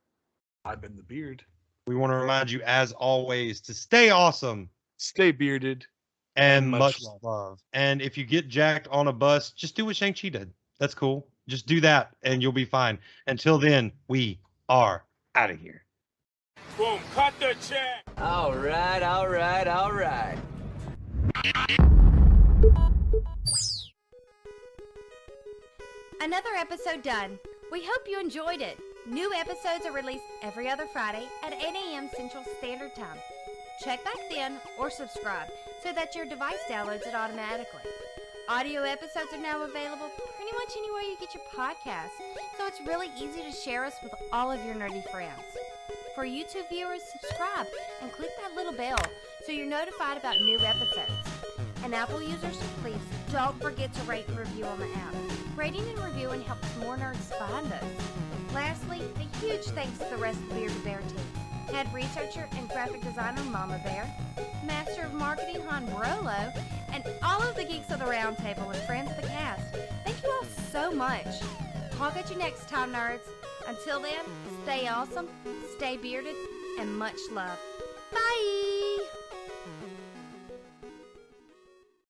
I've been the Beard. We want to remind you, as always, to stay awesome, stay bearded, and much love. And if you get jacked on a bus, just do what Shang-Chi did. That's cool. Just do that, and you'll be fine. Until then, we are out of here. Boom, cut the check. All right. Another episode done. We hope you enjoyed it. New episodes are released every other Friday at 8 a.m. Central Standard Time. Check back then or subscribe so that your device downloads it automatically. Audio episodes are now available pretty much anywhere you get your podcasts, so it's really easy to share us with all of your nerdy friends. For YouTube viewers, subscribe and click that little bell so you're notified about new episodes. And Apple users, please don't forget to rate and review on the app. Rating and reviewing helps more nerds find us. Lastly, a huge thanks to the rest of the Bearded Bear team. Head researcher and graphic designer Mama Bear, Master of Marketing Han Brolo, and all of the geeks of the round table and friends of the cast. Thank you all so much. Talk at you next time, nerds. Until then, stay awesome, stay bearded, and much love. Bye!